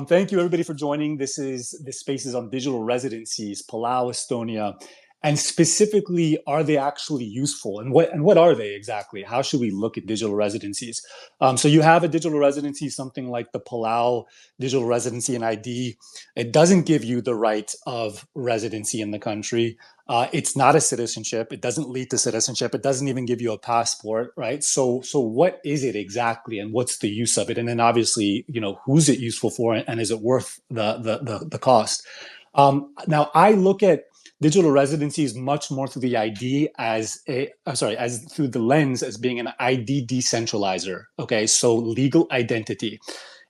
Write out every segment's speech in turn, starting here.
Thank you everybody for joining. This space is on digital residencies, Palau, Estonia, and specifically, are they actually useful? And what are they exactly? How should we look at digital residencies? So you have a digital residency, something like the Palau digital residency and ID. It doesn't give you the right of residency in the country. It's not a citizenship. It doesn't lead to citizenship. It doesn't even give you a passport, right? So what is it exactly, and what's the use of it? And then obviously, who's it useful for, and is it worth the cost? Now, I look at digital residencies much more through the ID as through the lens as being an ID decentralizer. Okay, so legal identity.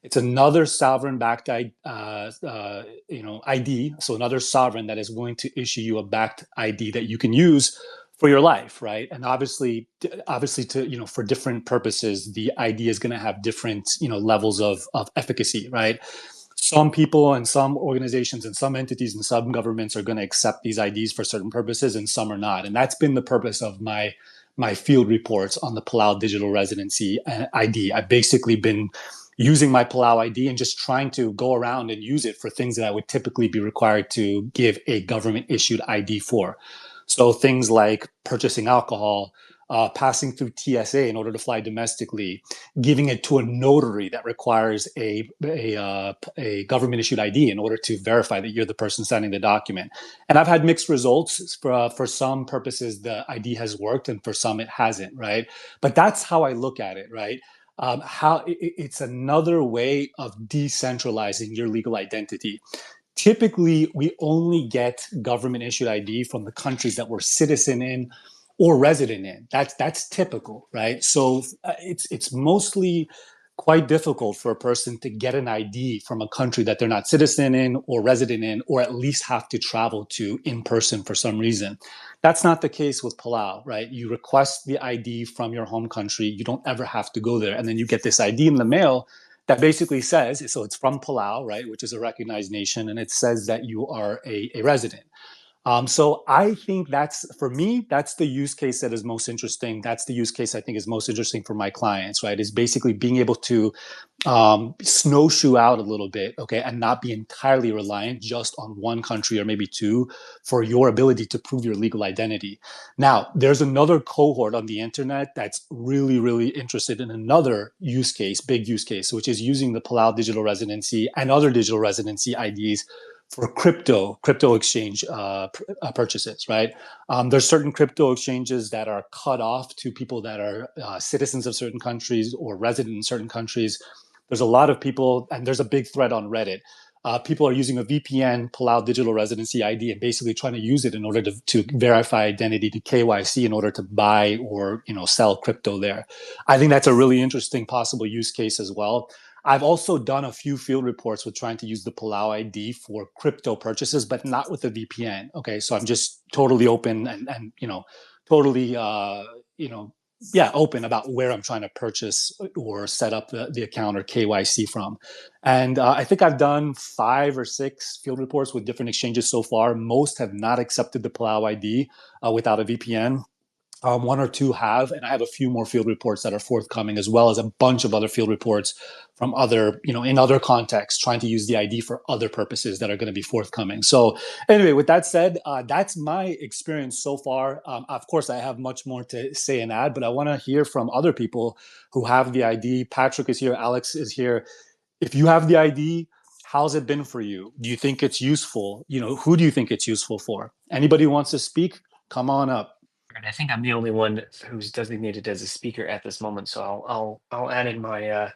It's another sovereign-backed, ID. So another sovereign that is willing to issue you a backed ID that you can use for your life, right? And obviously, for different purposes, the ID is going to have different, levels of efficacy, right? Some people and some organizations and some entities and some governments are going to accept these IDs for certain purposes, and some are not. And that's been the purpose of my field reports on the Palau digital residency ID. I've basically been using my Palau ID and just trying to go around and use it for things that I would typically be required to give a government issued ID for. So things like purchasing alcohol, passing through TSA in order to fly domestically, giving it to a notary that requires a government issued ID in order to verify that you're the person signing the document. And I've had mixed results. For some purposes, the ID has worked, and for some it hasn't, right? But that's how I look at it, right? It's another way of decentralizing your legal identity. Typically, we only get government issued ID from the countries that we're citizen in or resident in. That's typical, right? So it's mostly quite difficult for a person to get an ID from a country that they're not citizen in or resident in, or at least have to travel to in person for some reason. That's not the case with Palau, right? You request the ID from your home country. You don't ever have to go there. And then you get this ID in the mail that basically says, so it's from Palau, right, which is a recognized nation, and it says that you are a resident. So I think for me, that's the use case that is most interesting. That's the use case I think is most interesting for my clients, right? Is basically being able to snowshoe out a little bit, okay, and not be entirely reliant just on one country or maybe two for your ability to prove your legal identity. Now, there's another cohort on the internet that's really, really interested in another use case, big use case, which is using the Palau digital residency and other digital residency IDs for crypto exchange purchases, right? There's certain crypto exchanges that are cut off to people that are citizens of certain countries or resident in certain countries. There's a lot of people, and there's a big thread on Reddit. People are using a VPN, Palau digital residency ID, and basically trying to use it in order to verify identity, to KYC, in order to buy or sell crypto there. I think that's a really interesting possible use case as well. I've also done a few field reports with trying to use the Palau ID for crypto purchases, but not with the VPN. Okay, so I'm just totally open and totally open about where I'm trying to purchase or set up the account or KYC from. And I think I've done 5 or 6 field reports with different exchanges so far. Most have not accepted the Palau ID without a VPN. 1 or 2 have, and I have a few more field reports that are forthcoming, as well as a bunch of other field reports from other, in other contexts, trying to use the ID for other purposes that are going to be forthcoming. So anyway, with that said, that's my experience so far. Of course, I have much more to say and add, but I want to hear from other people who have the ID. Patrick is here. Alex is here. If you have the ID, how's it been for you? Do you think it's useful? Who do you think it's useful for? Anybody who wants to speak, come on up. And I think I'm the only one who's designated as a speaker at this moment, so I'll add in my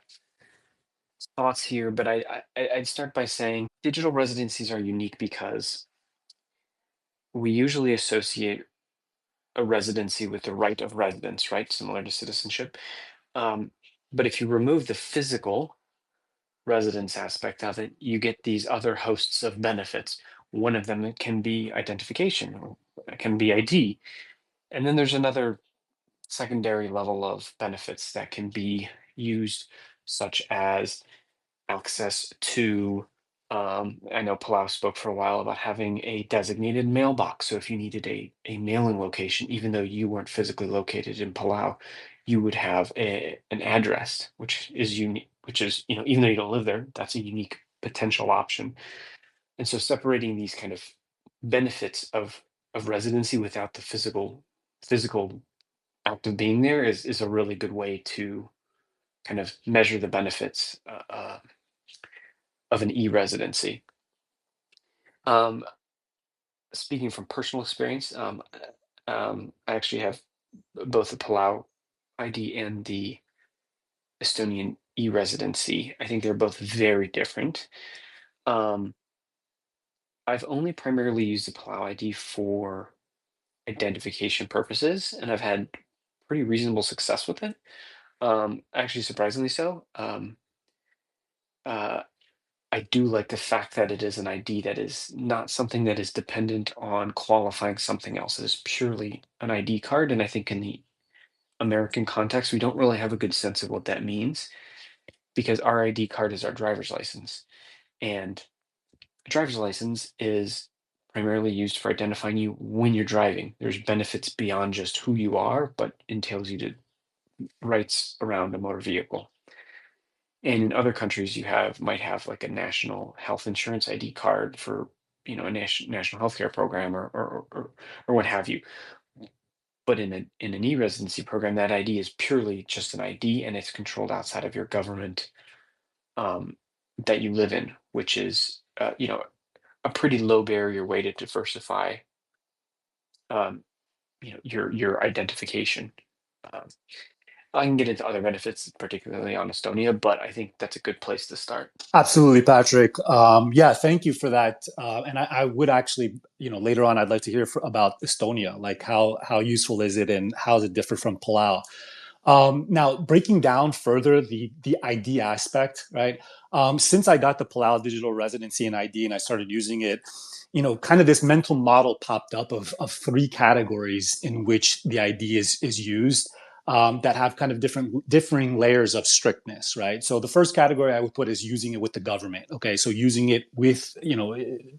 thoughts here. But I'd start by saying digital residencies are unique because we usually associate a residency with the right of residence, right? Similar to citizenship. Um, but if you remove the physical residence aspect of it, you get these other hosts of benefits. One of them can be identification, or it can be ID. And then there's another secondary level of benefits that can be used, such as access to. I know Palau spoke for a while about having a designated mailbox. So if you needed a mailing location, even though you weren't physically located in Palau, you would have an address, which is unique, which is, even though you don't live there, that's a unique potential option. And so separating these kind of benefits of residency without the physical act of being there is a really good way to kind of measure the benefits of an e-residency. Um, Speaking from personal experience, I actually have both the Palau ID and the Estonian e-residency. I think they're both very different. Um, I've only primarily used the Palau ID for identification purposes, and I've had pretty reasonable success with it. Actually, surprisingly so. Uh, I do like the fact that it is an ID that is not something that is dependent on qualifying something else. It is purely an ID card, and I think in the American context, we don't really have a good sense of what that means because our ID card is our driver's license, and a driver's license is primarily used for identifying you when you're driving. There's benefits beyond just who you are, but entails you to rights around a motor vehicle. And in other countries, might have like a national health insurance ID card for a national healthcare program or what have you. But in an e-residency program, that ID is purely just an ID, and it's controlled outside of your government um, that you live in, which is a pretty low barrier way to diversify um, your identification. Um, I can get into other benefits, particularly on Estonia, but I think that's a good place to start. Absolutely, Patrick. Yeah, thank you for that. And I would actually, later on, I'd like to hear about Estonia. Like, how useful is it, and how does it differ from Palau? Now, breaking down further the ID aspect, right? Since I got the Palau digital residency and ID, and I started using it, kind of this mental model popped up of three categories in which the ID is used. That have kind of differing layers of strictness, right? So the first category I would put is using it with the government. Okay, so using it with,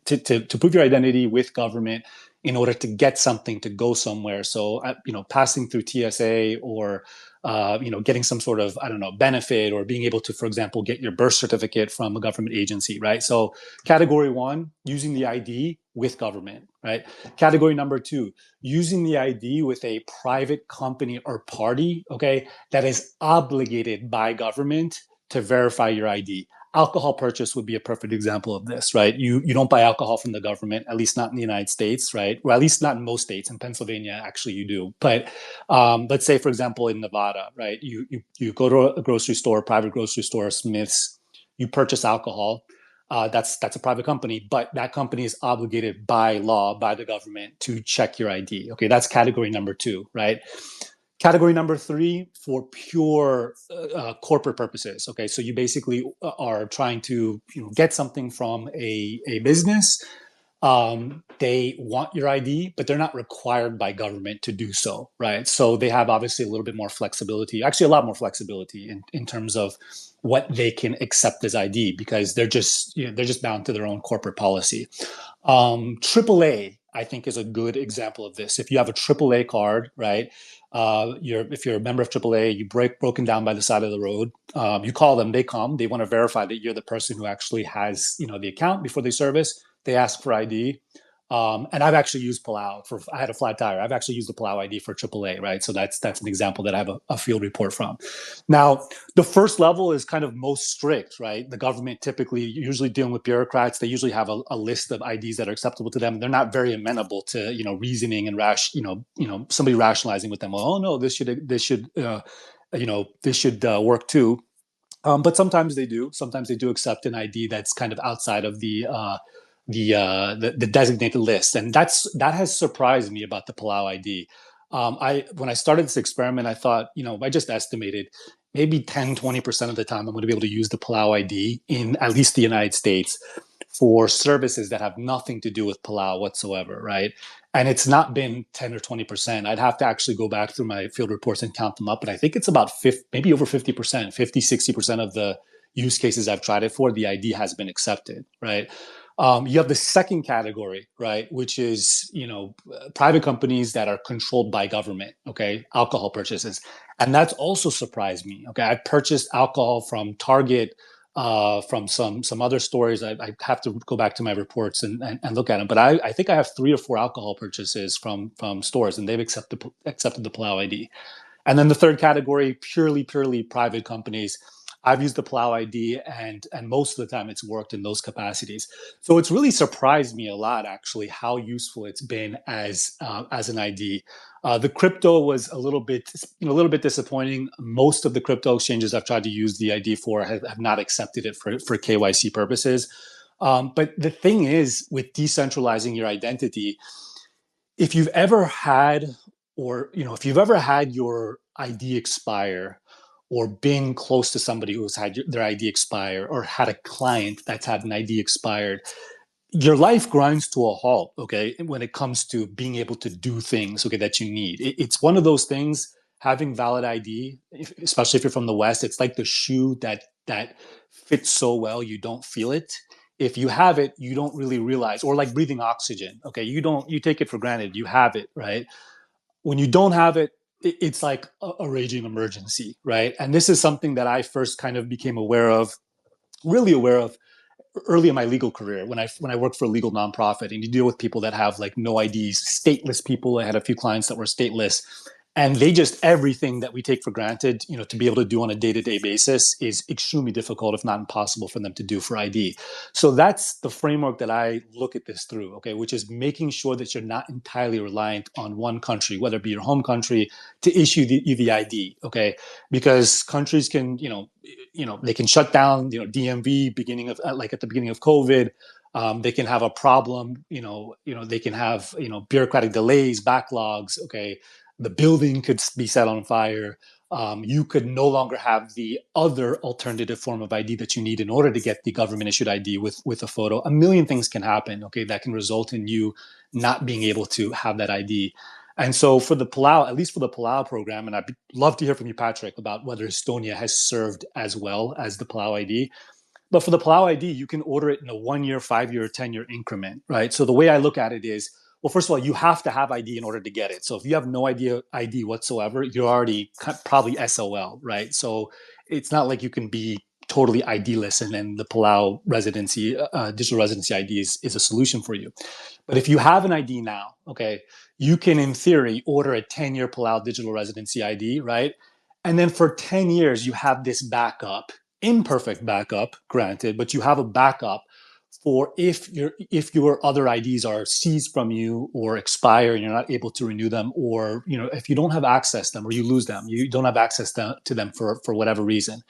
to prove your identity with government in order to get something to go somewhere. So, passing through TSA or getting some sort of, I don't know, benefit, or being able to, for example, get your birth certificate from a government agency, right? So category one, using the ID with government, right? Category number two, using the ID with a private company or party, okay, that is obligated by government to verify your ID. Alcohol purchase would be a perfect example of this, right? You don't buy alcohol from the government, at least not in the United States, right? Well, at least not in most states. In Pennsylvania, actually, you do. But let's say, for example, in Nevada, right? You go to a grocery store, private grocery store, Smith's, you purchase alcohol. That's a private company, but that company is obligated by law, by the government, to check your ID. Okay, that's category number two, right? Category number three, for pure corporate purposes. Okay, so you basically are trying to get something from a business. They want your ID, but they're not required by government to do so, right? So they have obviously a little bit more flexibility, actually a lot more flexibility in terms of what they can accept as ID, because they're just bound to their own corporate policy. AAA, I think, is a good example of this. If you have a AAA card, right? If you're a member of AAA, you broken down by the side of the road. You call them, they come, they want to verify that you're the person who actually has the account before they service. They ask for ID. And I've actually used Palau I had a flat tire. I've actually used the Palau ID for AAA, right? So that's an example that I have a field report from. Now, the first level is kind of most strict, right? The government typically, usually dealing with bureaucrats, they usually have a list of IDs that are acceptable to them. They're not very amenable to, reasoning and somebody rationalizing with them. Well, oh no, this should work too. But sometimes they do. Sometimes they do accept an ID that's kind of outside of the designated list, and that has surprised me about the Palau ID. When I started this experiment, I thought, I just estimated maybe 10-20% of the time I'm going to be able to use the Palau ID in at least the United States for services that have nothing to do with Palau whatsoever, right? And it's not been 10 or 20%. I'd have to actually go back through my field reports and count them up, but I think it's about maybe over 50%, 50, 60% of the use cases I've tried it for, the ID has been accepted, right? You have the second category, right, which is private companies that are controlled by government. Okay, alcohol purchases, and that's also surprised me. Okay, I purchased alcohol from Target, from some other stores. I have to go back to my reports and look at them, but I think I have 3 or 4 alcohol purchases from stores, and they've accepted the Palau ID. And then the third category, purely private companies. I've used the Palau ID, and most of the time it's worked in those capacities. So it's really surprised me a lot, actually, how useful it's been as an ID. The crypto was a little bit disappointing. Most of the crypto exchanges I've tried to use the ID for have not accepted it for KYC purposes. But the thing is, with decentralizing your identity, if you've ever had if you've ever had your ID expire, or been close to somebody who's had their ID expire, or had a client that's had an ID expired, your life grinds to a halt, okay, when it comes to being able to do things, okay, that you need. It's one of those things. Having valid ID, especially if you're from the West, it's like the shoe that fits so well you don't feel it. If you have it, you don't really realize. Or like breathing oxygen, okay, you take it for granted. You have it, right? When you don't have it, it's like a raging emergency, right? And this is something that I first kind of became really aware of early in my legal career, when I worked for a legal nonprofit, and you deal with people that have like no IDs, stateless people. I had a few clients that were stateless, and they just, everything that we take for granted, to be able to do on a day-to-day basis is extremely difficult, if not impossible, for them to do for ID. So that's the framework that I look at this through, okay, which is making sure that you're not entirely reliant on one country, whether it be your home country, to issue you the ID, okay, because countries can, they can shut down, DMV beginning of like at the beginning of COVID. They can have a problem, they can have, bureaucratic delays, backlogs. Okay, the building could be set on fire. You could no longer have the other alternative form of ID that you need in order to get the government issued ID with a photo. A million things can happen, okay, that can result in you not being able to have that ID. And so for the Palau, at least for the Palau program, and I'd love to hear from you, Patrick, about whether Estonia has served as well as the Palau ID. But for the Palau ID, you can order it in a 1 year, 5 year, 10 year increment, right? So the way I look at it is, well, first of all, you have to have ID in order to get it. So if you have no ID whatsoever, you're already probably SOL, right? So it's not like you can be totally ID-less, and then the Palau residency, digital residency ID is a solution for you. But if you have an ID now, okay, you can, in theory, order a 10-year Palau digital residency ID, right? And then for 10 years, you have this backup, imperfect backup, granted, but you have a backup for if your other IDs are seized from you or expire and you're not able to renew them, or if you don't have access to them, or you lose them, you don't have access to them for whatever reason.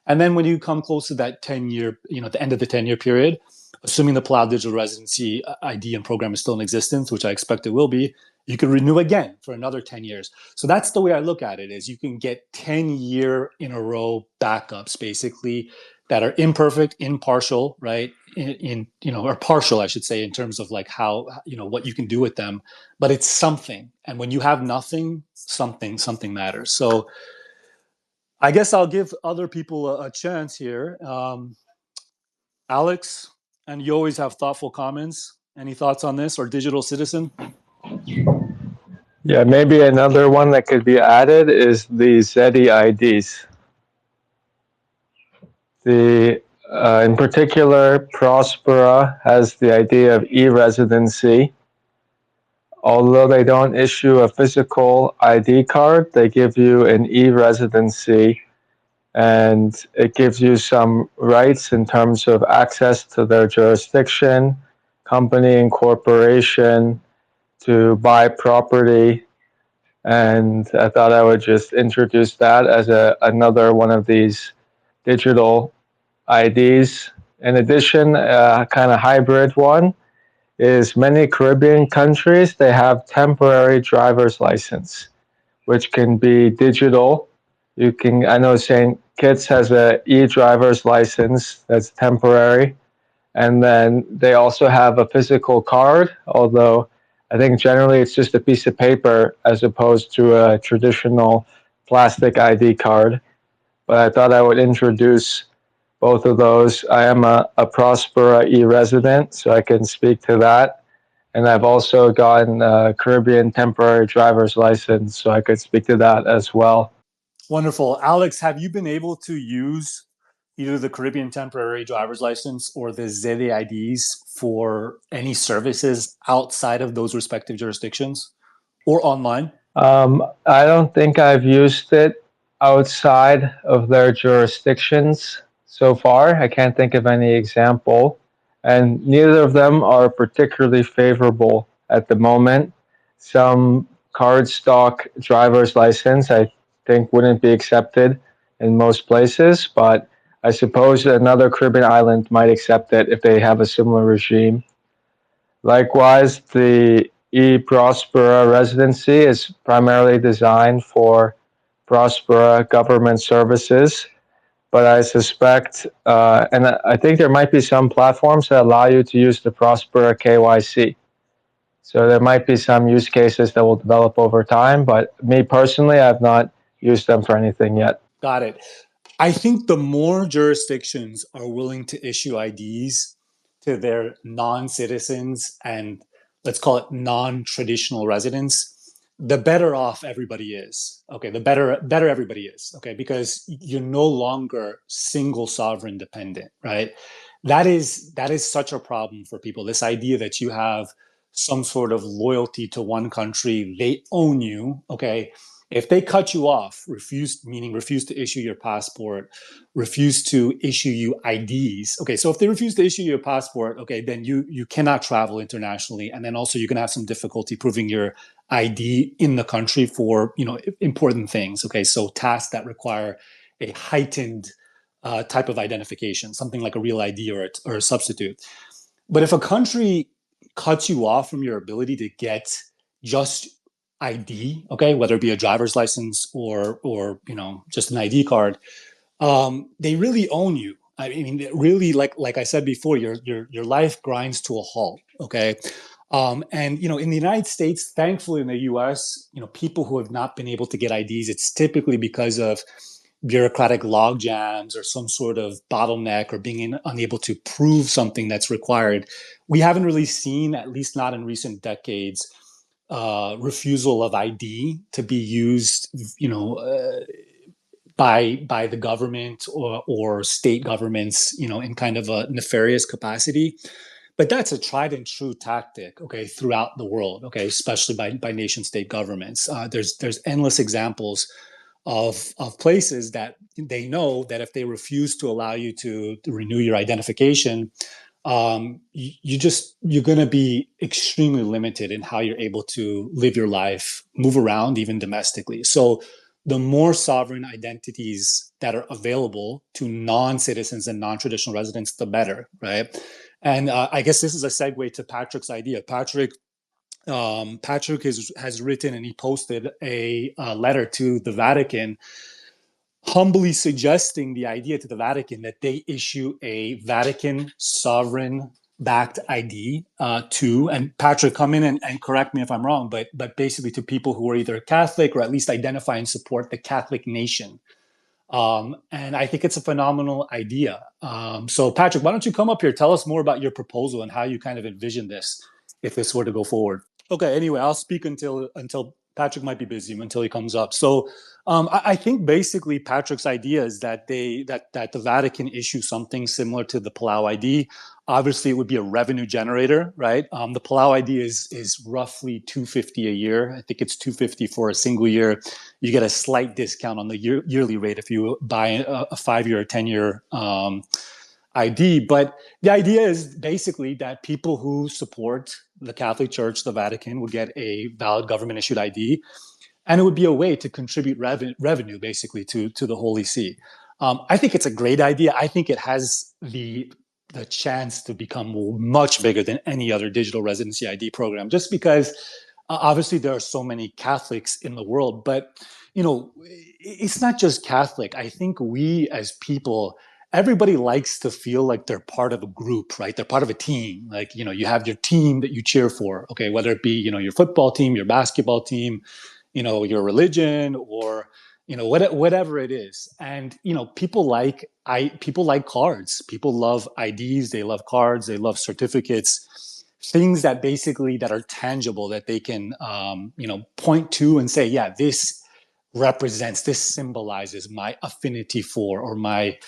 And then when you come close to that 10-year, the end of the 10-year period, assuming the Palau digital residency ID and program is still in existence, which I expect it will be, you can renew again for another 10 years. So that's the way I look at it, is you can get 10-year in a row backups, basically, that are imperfect, impartial, right? Or partial, I should say, in terms of like how, what you can do with them, but it's something. And when you have nothing, something matters. So I guess I'll give other people a chance here. Alex, and you always have thoughtful comments. Any thoughts on this, or digital citizen? Yeah, maybe another one that could be added is the ZEDI IDs. In particular, Próspera has the idea of e-residency. Although they don't issue a physical ID card, they give you an e-residency, and it gives you some rights in terms of access to their jurisdiction, company and corporation, to buy property. And I thought I would just introduce that as another one of these digital IDs. In addition, a kind of hybrid one is many Caribbean countries, they have temporary driver's license, which can be digital. I know St. Kitts has a e-driver's license that's temporary. And then they also have a physical card, although I think generally it's just a piece of paper as opposed to a traditional plastic ID card. But I thought I would introduce both of those. I am a Próspera e-resident, so I can speak to that. And I've also gotten a Caribbean temporary driver's license, so I could speak to that as well. Wonderful. Alex, have you been able to use either the Caribbean temporary driver's license or the ZDIDs for any services outside of those respective jurisdictions or online? I don't think I've used it outside of their jurisdictions so far. I can't think of any example. And neither of them are particularly favorable at the moment. Some cardstock driver's license, I think, wouldn't be accepted in most places, but I suppose another Caribbean island might accept it if they have a similar regime. Likewise, the Próspera residency is primarily designed for Próspera government services, but I suspect, and I think there might be some platforms that allow you to use the Próspera KYC. So there might be some use cases that will develop over time, but me personally, I've not used them for anything yet. Got it. I think the more jurisdictions are willing to issue IDs to their non-citizens and let's call it non-traditional residents, the better off everybody is. Okay, the better everybody is. Okay, because you're no longer single sovereign dependent, right? That is such a problem for people. This idea that you have some sort of loyalty to one country, they own you. Okay, if they cut you off, refuse to issue your passport, refuse to issue you IDs. Okay, so if they refuse to issue you a passport, okay, then you cannot travel internationally, and then also you're gonna have some difficulty proving your ID in the country for important things. Okay, so tasks that require a heightened type of identification, something like a real ID or a substitute. But if a country cuts you off from your ability to get just ID, okay, whether it be a driver's license or just an ID card, they really own you. I mean, really, like I said before, your life grinds to a halt. Okay, and in the United States, thankfully, in the U.S., people who have not been able to get IDs, it's typically because of bureaucratic log jams or some sort of bottleneck or being unable to prove something that's required. We haven't really seen, at least not in recent decades, refusal of ID to be used, by the government or state governments, in kind of a nefarious capacity. But that's a tried and true tactic, okay, throughout the world, okay, especially by nation state governments. There's endless examples of places that they know that if they refuse to allow you to renew your identification, you're going to be extremely limited in how you're able to live your life, move around, even domestically. So the more sovereign identities that are available to non-citizens and non-traditional residents, the better, right? And I guess this is a segue to Patrick's idea. Patrick has written and he posted a letter to the Vatican, humbly suggesting the idea to the Vatican that they issue a Vatican sovereign-backed ID to, and Patrick, come in and correct me if I'm wrong, but basically to people who are either Catholic or at least identify and support the Catholic nation. And I think it's a phenomenal idea. So Patrick, why don't you come up here, tell us more about your proposal and how you kind of envision this if this were to go forward. Okay, anyway, I'll speak until Patrick might be busy until he comes up. So I think basically Patrick's idea is that that the Vatican issue something similar to the Palau ID. Obviously, it would be a revenue generator, right? The Palau ID is roughly $250 a year. I think it's $250 for a single year. You get a slight discount on the yearly rate if you buy a 5-year or 10-year ID. But the idea is basically that people who support the Catholic Church, the Vatican, would get a valid government issued ID. And it would be a way to contribute revenue basically to the Holy See. I think it's a great idea. I think it has the chance to become much bigger than any other digital residency ID program, just because obviously there are so many Catholics in the world. But, it's not just Catholic. I think we as people, everybody likes to feel like they're part of a group, right? They're part of a team. Like, you have your team that you cheer for, okay, whether it be, your football team, your basketball team, your religion, or whatever it is. And people like cards. People love IDs, they love cards, they love certificates, things that basically that are tangible, that they can point to and say, yeah, this symbolizes my affinity for, or my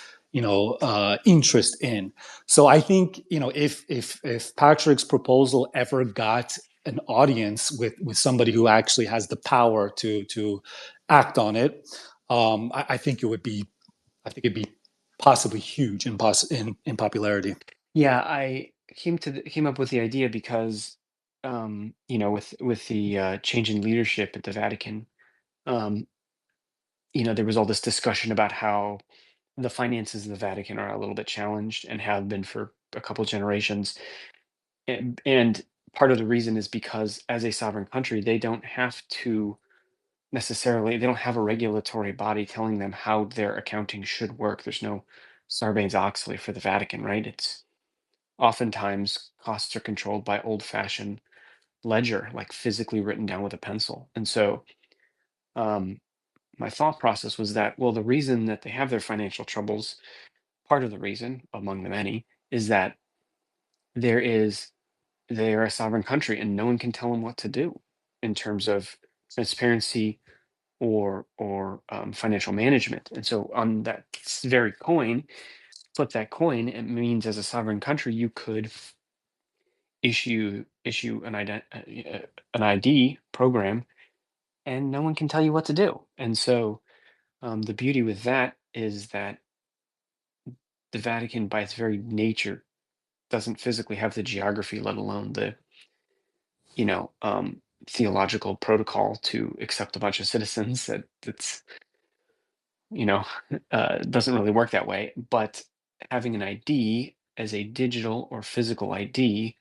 interest in. So I think if Patrick's proposal ever got an audience with somebody who actually has the power to act on it, I think it'd be possibly huge in popularity. Yeah, I came up with the idea because, with the change in leadership at the Vatican, um, there was all this discussion about how the finances of the Vatican are a little bit challenged and have been for a couple generations. And part of the reason is because as a sovereign country, they don't have a regulatory body telling them how their accounting should work. There's no Sarbanes-Oxley for the Vatican, right? It's oftentimes costs are controlled by old-fashioned ledger, like physically written down with a pencil. And so um, my thought process was that, well, the reason that they have their financial troubles, part of the reason, among the many, is that there is they're a sovereign country and no one can tell them what to do in terms of transparency or financial management. And so on that very coin, flip that coin, it means as a sovereign country you could issue an ID program and no one can tell you what to do. And so the beauty with that is that the Vatican, by its very nature, doesn't physically have the geography, let alone the theological protocol to accept a bunch of citizens. That's you know doesn't really work that way. But having an ID as a digital or physical ID,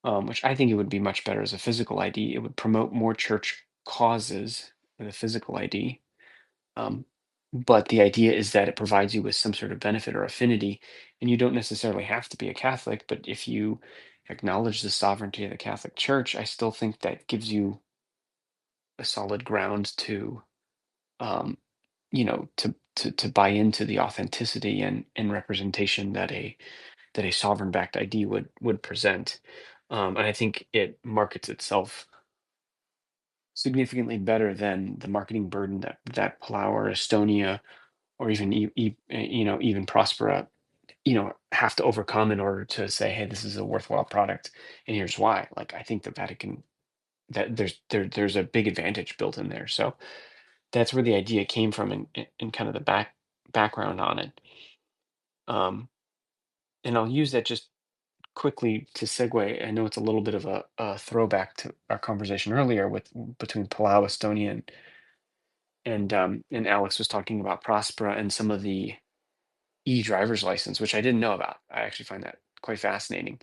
which I think it would be much better as a physical ID, it would promote more church causes with a physical ID. Um, but the idea is that it provides you with some sort of benefit or affinity, and you don't necessarily have to be a Catholic. But if you acknowledge the sovereignty of the Catholic Church, I still think that gives you a solid ground to, um, to buy into the authenticity and representation that a sovereign-backed ID would present. And I think it markets itself significantly better than the marketing burden that Palau or Estonia or even even Próspera have to overcome in order to say, hey, this is a worthwhile product, and here's why. Like, I think the Vatican, that there's a big advantage built in there. So that's where the idea came from, and kind of the background on it. And I'll use that just quickly to segue. I know it's a little bit of a throwback to our conversation earlier between Palau, Estonia, and Alex was talking about Prospera and some of the e-driver's license, which I didn't know about. I actually find that quite fascinating.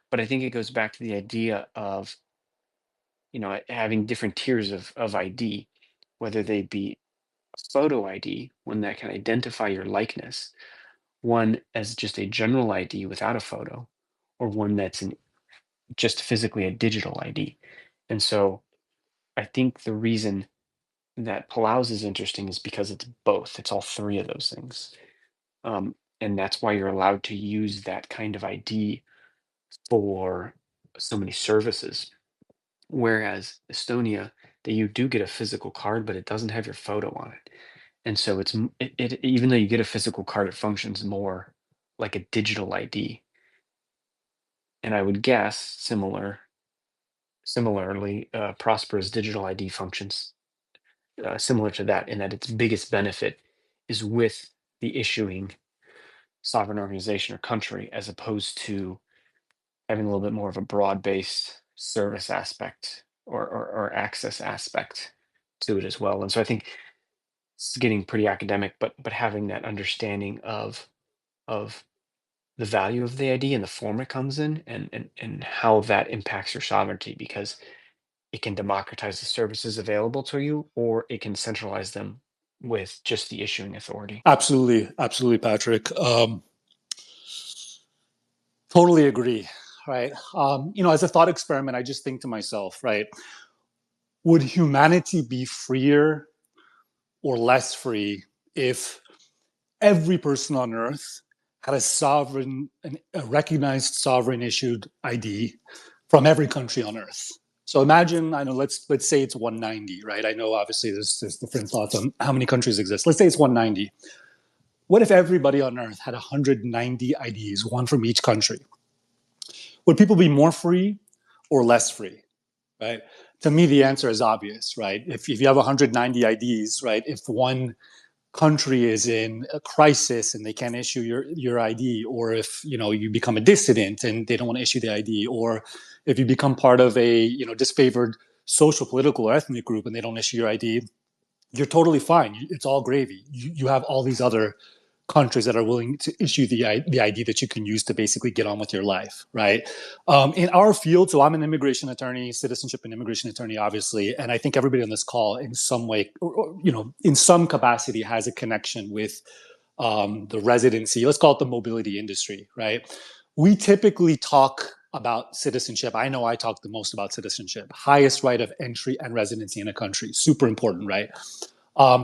But I think it goes back to the idea of having different tiers of ID, whether they be photo ID, one that can identify your likeness, one as just a general ID without a photo, or one that's just physically a digital ID. And so I think the reason that Palau's is interesting is because it's both. It's all three of those things. And that's why you're allowed to use that kind of ID for so many services. Whereas Estonia, that you do get a physical card, but it doesn't have your photo on it. And so even though you get a physical card, it functions more like a digital ID. And I would guess similarly, Prospera's digital ID functions similar to that, in that its biggest benefit is with the issuing sovereign organization or country, as opposed to having a little bit more of a broad-based service aspect or access aspect to it as well. And so I think it's getting pretty academic, but having that understanding of the value of the ID and the form it comes in, and how that impacts your sovereignty, because it can democratize the services available to you, or it can centralize them with just the issuing authority. Absolutely, Patrick. Totally agree. Right. As a thought experiment, I just think to myself, right, would humanity be freer or less free if every person on Earth had a recognized sovereign issued ID from every country on Earth? So imagine, I know, let's say it's 190, right? I know obviously there's different thoughts on how many countries exist. Let's say it's 190. What if everybody on Earth had 190 IDs, one from each country? Would people be more free or less free, right? To me, the answer is obvious, right? If you have 190 IDs, right? If one country is in a crisis and they can't issue your ID, or if you become a dissident and they don't want to issue the ID, or if you become part of a disfavored social, political, or ethnic group and they don't issue your ID, you're totally fine. It's all gravy. You have all these other countries that are willing to issue the ID that you can use to basically get on with your life, right? In our field, so I'm an immigration attorney, citizenship and immigration attorney, obviously, and I think everybody on this call in some way, or in some capacity has a connection with the residency, let's call it the mobility industry, right? We typically talk about citizenship. I know I talk the most about citizenship, highest right of entry and residency in a country, super important, right?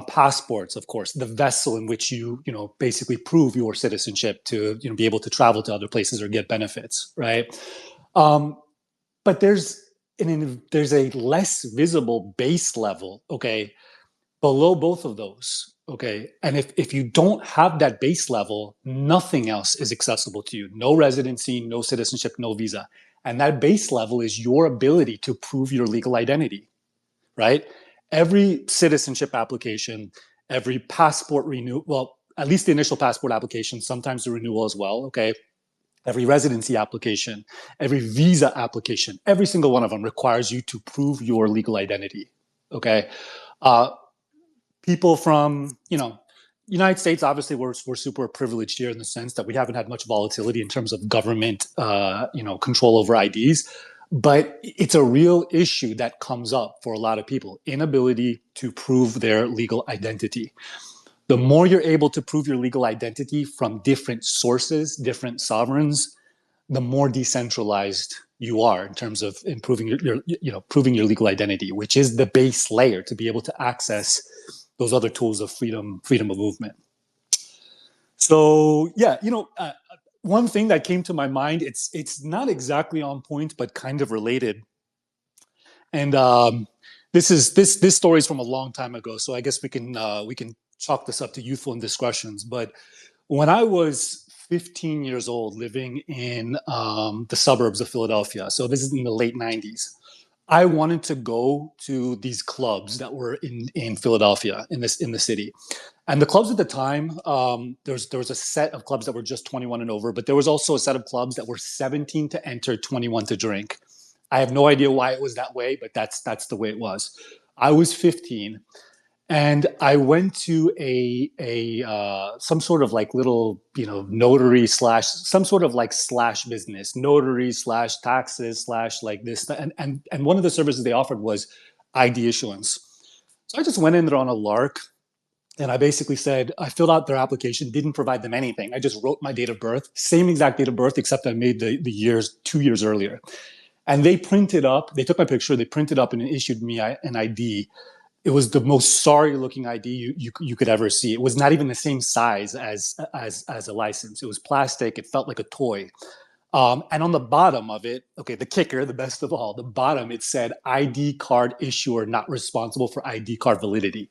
Passports, of course, the vessel in which you basically prove your citizenship to be able to travel to other places or get benefits, right? But there's a less visible base level, okay, below both of those, okay? And if you don't have that base level, nothing else is accessible to you. No residency, no citizenship, no visa. And that base level is your ability to prove your legal identity, right? Every citizenship application, every passport renewal, well, at least the initial passport application, sometimes the renewal as well, okay? Every residency application, every visa application, every single one of them requires you to prove your legal identity, okay? People from, United States, obviously, we're super privileged here in the sense that we haven't had much volatility in terms of government, control over IDs. But it's a real issue that comes up for a lot of people, inability to prove their legal identity. The more you're able to prove your legal identity from different sources, different sovereigns, the more decentralized you are in terms of improving proving your legal identity, which is the base layer to be able to access those other tools of freedom of movement. So yeah, one thing that came to my mind, it's not exactly on point, but kind of related. And this story is from a long time ago, so I guess we can chalk this up to youthful indiscretions. But when I was 15 years old, living in the suburbs of Philadelphia, so this is in the late 90s, I wanted to go to these clubs that were in Philadelphia, in the city. And the clubs at the time, there was a set of clubs that were just 21 and over, but there was also a set of clubs that were 17 to enter, 21 to drink. I have no idea why it was that way, but that's the way it was. I was 15, and I went to some sort of like little notary slash some sort of like slash business, notary slash taxes slash like this, and one of the services they offered was ID issuance. So I just went in there on a lark. And I basically said, I filled out their application, didn't provide them anything. I just wrote my date of birth, same exact date of birth, except I made the years 2 years earlier. And they took my picture, they printed up and issued me an ID. It was the most sorry looking ID you could ever see. It was not even the same size as a license. It was plastic. It felt like a toy. And on the bottom of it, okay, the kicker, the best of all, the bottom, it said ID card issuer not responsible for ID card validity.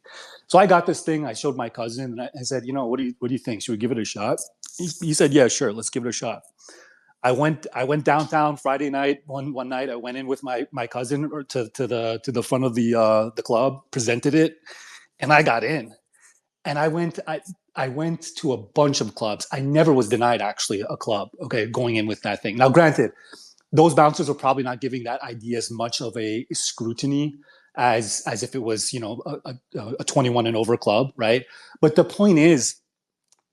So I got this thing. I showed my cousin and I said, what do you think? Should we give it a shot? He said, yeah, sure. Let's give it a shot. I went downtown Friday night. One night, I went in with my cousin to the front of the club, presented it, and I got in. And I went to a bunch of clubs. I never was denied actually a club. Okay, going in with that thing. Now, granted, those bouncers are probably not giving that ID as much of a scrutiny as if it was a 21 and over club, right? But the point is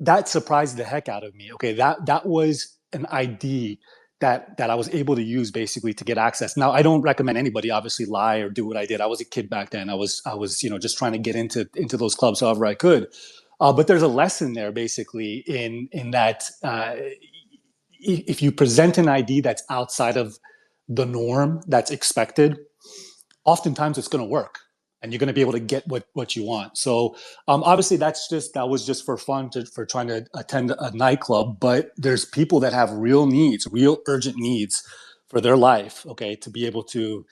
that surprised the heck out of me. Okay, that was an ID that I was able to use basically to get access. Now, I don't recommend anybody obviously lie or do what I did. I was a kid back then. I was just trying to get into those clubs however I could. But there's a lesson there basically in that if you present an ID that's outside of the norm that's expected, oftentimes it's going to work. and you're going to be able to get what you want. So obviously that was just for fun for trying to attend a nightclub, but there's people that have real needs, real urgent needs for their life. Okay, to be able to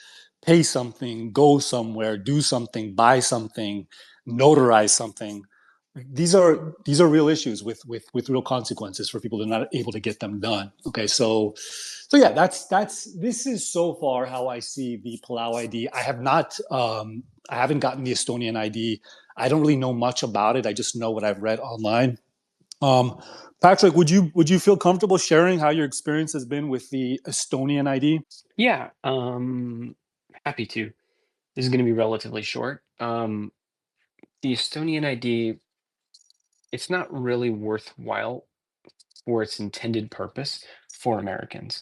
pay something, go somewhere, do something, buy something, notarize something. These are real issues with real consequences for people that are not able to get them done. Okay, so yeah, this is so far how I see the Palau ID. I haven't gotten the Estonian ID. I don't really know much about it. I just know what I've read online. Patrick, would you feel comfortable sharing how your experience has been with the Estonian ID? Yeah, happy to. This is going to be relatively short. The Estonian ID, it's not really worthwhile for its intended purpose for Americans.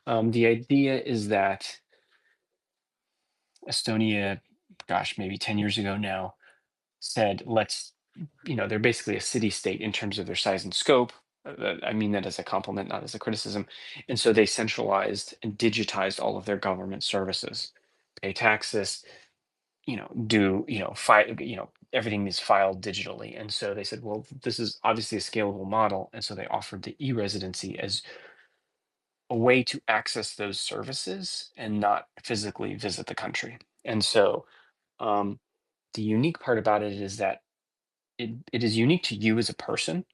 The idea is that Estonia, gosh, maybe 10 years ago now, said, they're basically a city state in terms of their size and scope. I mean that as a compliment, not as a criticism. And so they centralized and digitized all of their government services, pay taxes, do, everything is filed digitally. And so they said, well, this is obviously a scalable model. And so they offered the e-residency as a way to access those services and not physically visit the country. And so um, the unique part about it is that it is unique to you as a person,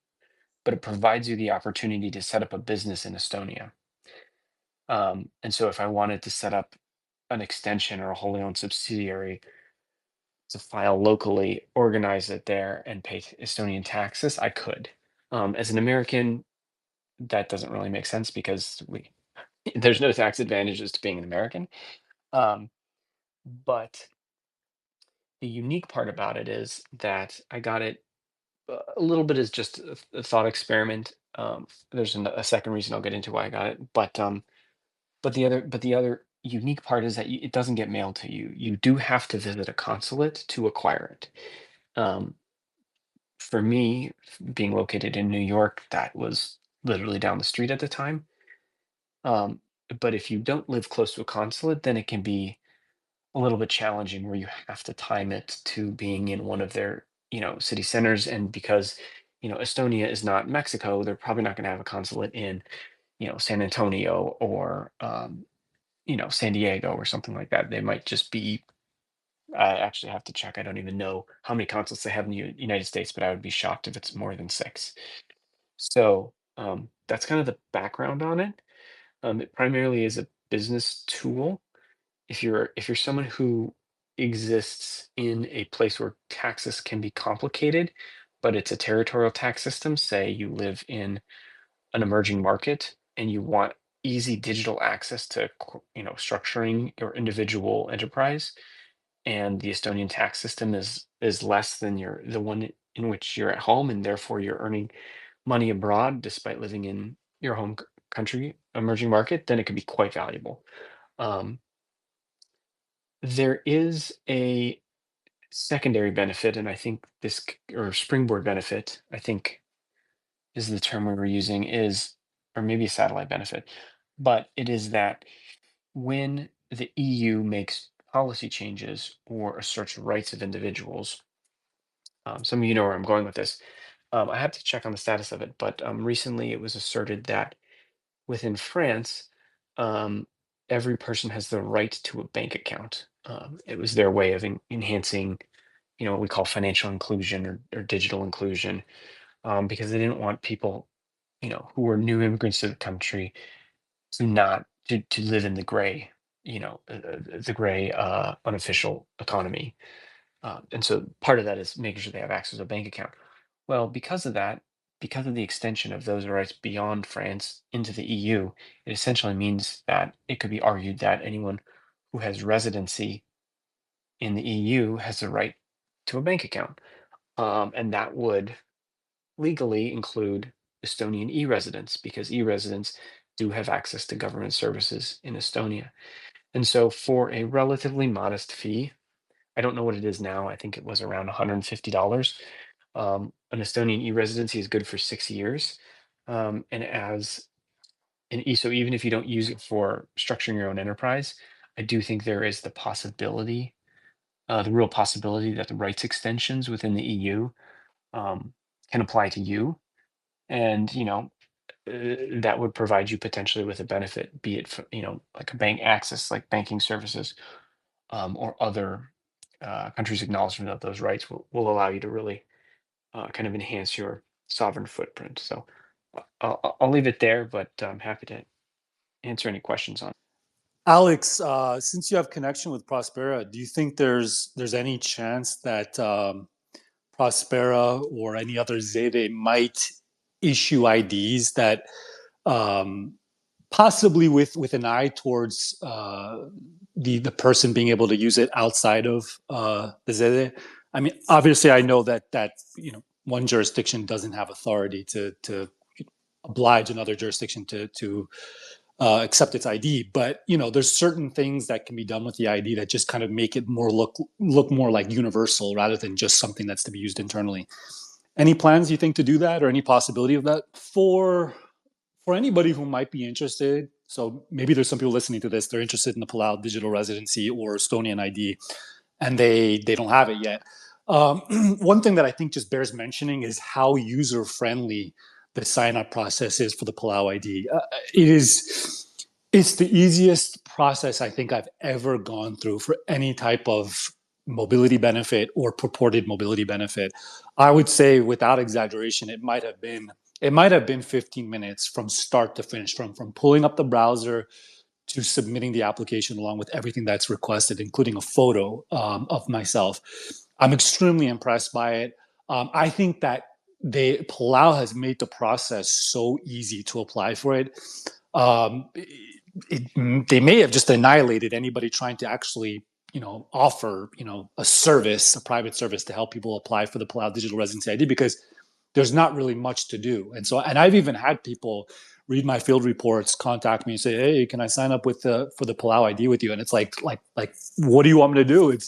but it provides you the opportunity to set up a business in Estonia. And so if I wanted to set up an extension or a wholly owned subsidiary to file locally, organize it there, and pay Estonian taxes, I could. As an American, that doesn't really make sense because there's no tax advantages to being an American. Um, but the unique part about it is that I got it a little bit as just a thought experiment. There's a second reason I'll get into why I got it, but the other unique part is that it doesn't get mailed to you. You do have to visit a consulate to acquire it. Um, for me, being located in New York, that was literally down the street at the time. Um, but if you don't live close to a consulate, then it can be a little bit challenging where you have to time it to being in one of their city centers. And because Estonia is not Mexico, they're probably not going to have a consulate in San Antonio or San Diego or something like that. They might just be, I actually have to check. I don't even know how many consulates they have in the United States, but I would be shocked if it's more than six. So that's kind of the background on it. It primarily is a business tool. If you're someone who exists in a place where taxes can be complicated, but it's a territorial tax system, say you live in an emerging market and you want easy digital access to structuring your individual enterprise, and the Estonian tax system is less than the one in which you're at home, and therefore you're earning money abroad despite living in your home country emerging market, then it can be quite valuable. um, there is a secondary benefit, and I think or springboard benefit, I think is the term we were using, or maybe a satellite benefit, but it is that when the EU makes policy changes or asserts rights of individuals, some of you know where I'm going with this. I have to check on the status of it, but recently it was asserted that within France, um, every person has the right to a bank account. It was their way of enhancing, what we call financial inclusion or digital inclusion, because they didn't want people, who were new immigrants to the country to live in the gray, the gray unofficial economy. And so part of that is making sure they have access to a bank account. Well, because of that, because of the extension of those rights beyond France into the EU, it essentially means that it could be argued that anyone who has residency in the EU has the right to a bank account. And that would legally include Estonian e-residents, because e-residents do have access to government services in Estonia. And so for a relatively modest fee, I don't know what it is now. I think it was around $150. An Estonian e-residency is good for 6 years. So even if you don't use it for structuring your own enterprise, I do think there is the possibility the real possibility that the rights extensions within the EU can apply to you, and that would provide you potentially with a benefit, be it for, like a bank access, like banking services, or other countries' acknowledgement of those rights will allow you to really kind of enhance your sovereign footprint. So I'll leave it there, but I'm happy to answer any questions on. Alex, since you have connection with Prospera, do you think there's any chance that Prospera or any other Zede might issue IDs that possibly with an eye towards the person being able to use it outside of the Zede? I mean, obviously, I know that one jurisdiction doesn't have authority to oblige another jurisdiction to accept its ID, but there's certain things that can be done with the ID that just kind of make it look more like universal rather than just something that's to be used internally. Any plans you think to do that, or any possibility of that for anybody who might be interested? So maybe there's some people listening to this, they're interested in the Palau digital residency or Estonian ID, and they don't have it yet. One thing that I think just bears mentioning is how user friendly the sign up process is for the Palau ID. It's the easiest process I think I've ever gone through for any type of mobility benefit or purported mobility benefit. I would say, without exaggeration, it might have been 15 minutes from start to finish, from pulling up the browser to submitting the application along with everything that's requested, including a photo of myself. I'm extremely impressed by it. I think that Palau has made the process so easy to apply for it. They may have just annihilated anybody trying to actually offer a private service to help people apply for the Palau digital residency ID, because there's not really much to do. And I've even had people read my field reports, contact me and say, "Hey, can I sign up for the Palau ID with you?" And it's like, what do you want me to do?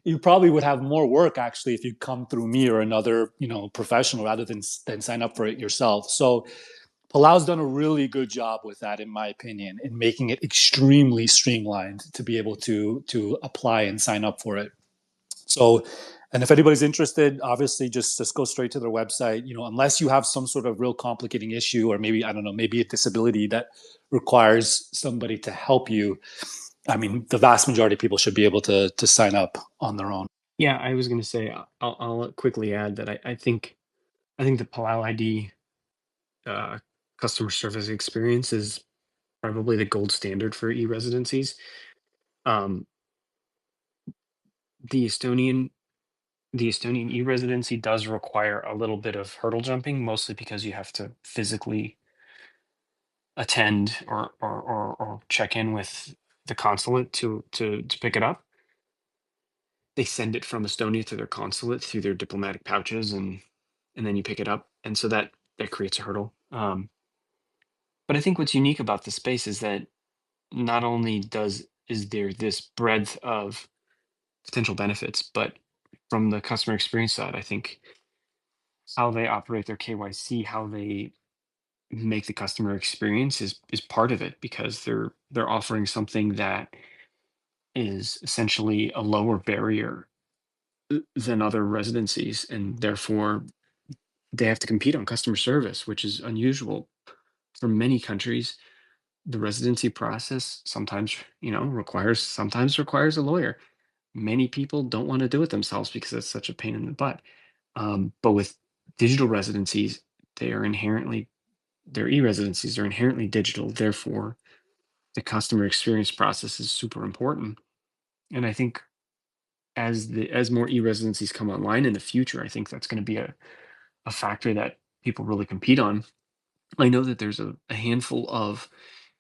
You probably would have more work actually if you come through me or another professional rather than sign up for it yourself. So Palau's done a really good job with that, in my opinion, in making it extremely streamlined to be able to apply and sign up for it. So, and if anybody's interested, obviously just go straight to their website. Unless you have some sort of real complicating issue, or maybe, I don't know, maybe a disability that requires somebody to help you. I mean, the vast majority of people should be able to sign up on their own. Yeah, I was going to say, I'll quickly add that I think the Palau ID customer service experience is probably the gold standard for e-residencies. Um, the Estonian e-residency does require a little bit of hurdle jumping, mostly because you have to physically attend or check in with the consulate to pick it up. They send it from Estonia to their consulate through their diplomatic pouches, and then you pick it up, and so that creates a hurdle. But I think what's unique about the space is that not only is there this breadth of potential benefits, but from the customer experience side, I think how they operate their KYC, how they make the customer experience is part of it, because they're offering something that is essentially a lower barrier than other residencies, and therefore they have to compete on customer service, which is unusual for many countries. The residency process sometimes requires a lawyer. Many people don't want to do it themselves because it's such a pain in the butt. But with digital residencies, their e-residencies are inherently digital. Therefore, the customer experience process is super important. And I think as more e-residencies come online in the future, I think that's going to be a factor that people really compete on. I know that there's a handful of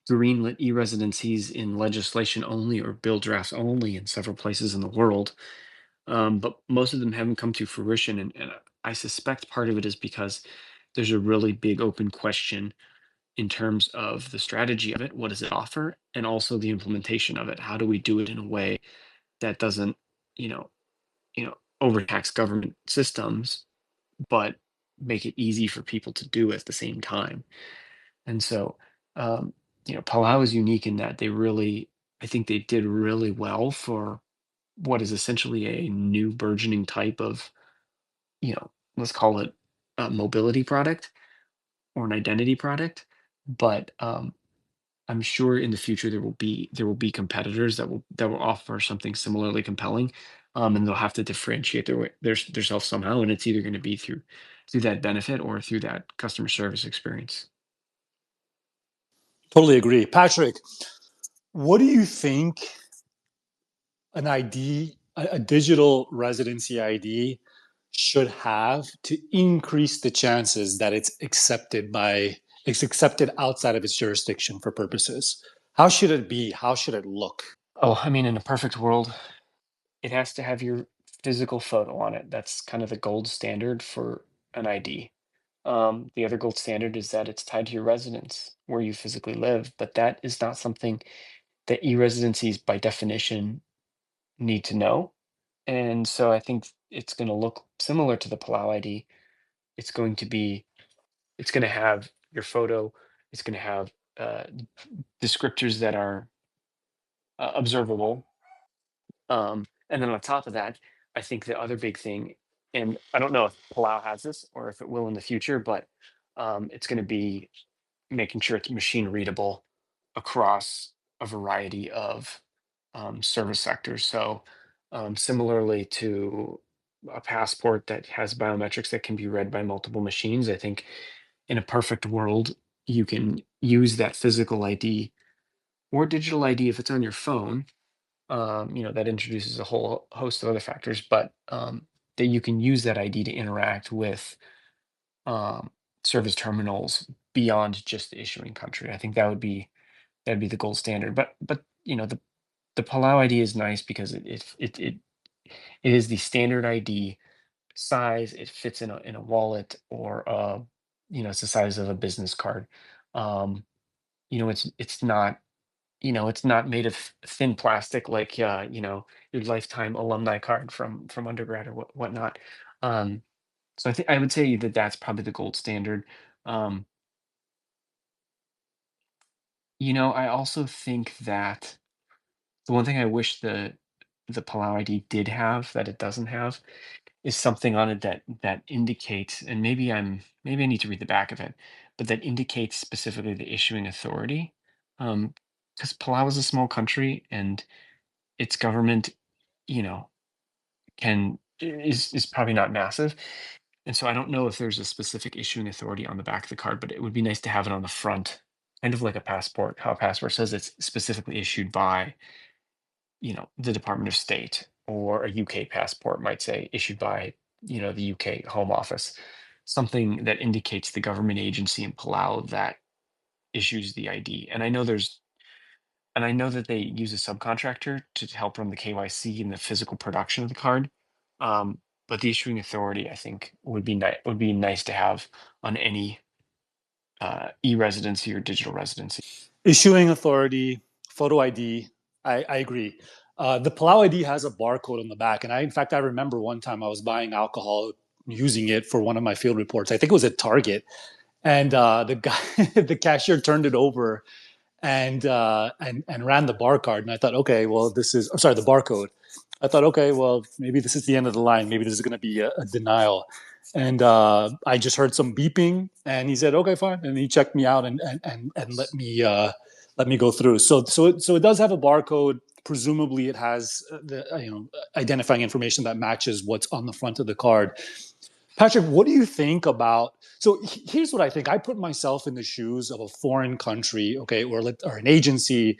greenlit e-residencies in legislation only or bill drafts only in several places in the world, but most of them haven't come to fruition. And I suspect part of it is because there's a really big open question in terms of the strategy of it. What does it offer? And also the implementation of it. How do we do it in a way that doesn't, you know, overtax government systems, but make it easy for people to do at the same time? And so, Palau is unique in that I think they did really well for what is essentially a new burgeoning type of, let's call it a mobility product or an identity product. But I'm sure in the future there will be competitors that will offer something similarly compelling, and they'll have to differentiate their self somehow, and it's either going to be through that benefit or through that customer service experience. Totally agree. Patrick, what do you think an ID, a digital residency ID, should have to increase the chances that it's accepted outside of its jurisdiction for purposes? How should it be? How should it look? Oh, I mean, in a perfect world, it has to have your physical photo on it. That's kind of the gold standard for an ID. The other gold standard is that it's tied to your residence, where you physically live, but that is not something that e-residencies by definition need to know. And so I think it's going to look similar to the Palau ID. It's going to be, it's going to have your photo. It's going to have uh, descriptors that are observable. And then on top of that, I think the other big thing, and I don't know if Palau has this or if it will in the future, but it's going to be making sure it's machine readable across a variety of service sectors. So, similarly to a passport that has biometrics that can be read by multiple machines, I think in a perfect world, you can use that physical ID or digital ID if it's on your phone. That introduces a whole host of other factors, but that you can use that ID to interact with um, service terminals beyond just the issuing country. I think that'd be the gold standard. But the Palau ID is nice because it is the standard ID size. It fits in a wallet or it's the size of a business card. Um, it's not made of thin plastic like your lifetime alumni card from undergrad or whatnot. Um, so I think I would say that that's probably the gold standard. Um, I also think that the one thing I wish the Palau ID did have that it doesn't have is something on it that indicates, and maybe I need to read the back of it, but that indicates specifically the issuing authority. Because Palau is a small country and its government, you know, is probably not massive. And so I don't know if there's a specific issuing authority on the back of the card, but it would be nice to have it on the front, kind of like a passport, how a passport says it's specifically issued by, the Department of State, or a UK passport might say issued by, the UK Home Office, something that indicates the government agency in Palau that issues the ID. And I know that they use a subcontractor to help run the KYC and the physical production of the card. Um, but the issuing authority, I think, would be nice to have on any e-residency or digital residency. Issuing authority, photo ID. I agree. The Palau ID has a barcode on the back, and in fact, I remember one time I was buying alcohol using it for one of my field reports. I think it was at Target, and the guy, the cashier, turned it over and ran the bar card, and I thought, okay, well, I'm sorry, the barcode. I thought, okay, well, maybe this is the end of the line. Maybe this is going to be a denial. And I just heard some beeping, and he said, "Okay, fine," and he checked me out and let me go through. So it does have a barcode. Presumably, it has the identifying information that matches what's on the front of the card. Patrick, what do you think about? So here's what I think. I put myself in the shoes of a foreign country, okay, or an agency.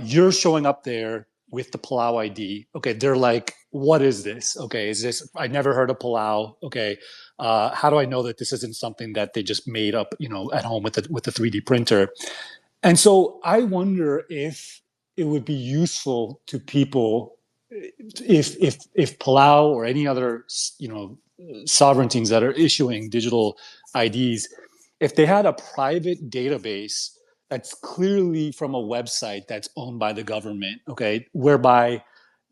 You're showing up there with the Palau ID. Okay, they're like, "What is this? Okay, is this? I never heard of Palau. Okay, how do I know that this isn't something that they just made up, at home with the 3D printer?" And so I wonder if it would be useful to people if Palau or any other sovereignties that are issuing digital IDs, if they had a private database that's clearly from a website that's owned by the government, okay, whereby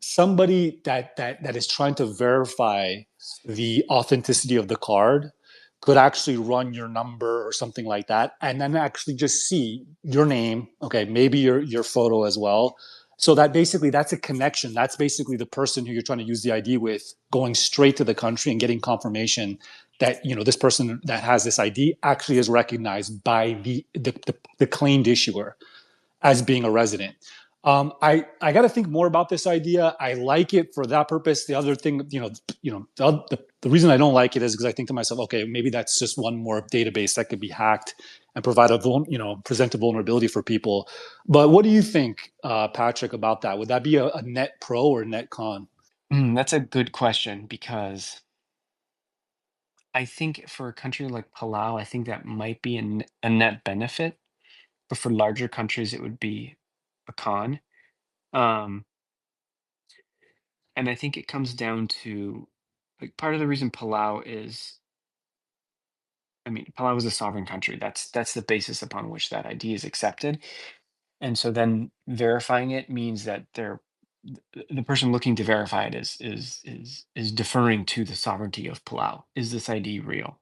somebody that is trying to verify the authenticity of the card could actually run your number or something like that, and then actually just see your name, okay, maybe your photo as well, So that basically, that's a connection. That's basically the person who you're trying to use the ID with going straight to the country and getting confirmation that, this person that has this ID actually is recognized by the claimed issuer as being a resident. I got to think more about this idea. I like it for that purpose. The other thing, the reason I don't like it is because I think to myself, okay, maybe that's just one more database that could be hacked and provide present a vulnerability for people. But what do you think, Patrick, about that? Would that be a net pro or net con? That's a good question, because I think for a country like Palau, I think that might be a net benefit, but for larger countries, it would be a con. Um, and I think it comes down to, like, part of the reason Palau is, I mean, Palau is a sovereign country. That's the basis upon which that ID is accepted. And so then verifying it means that the person looking to verify it is deferring to the sovereignty of Palau. Is this ID real?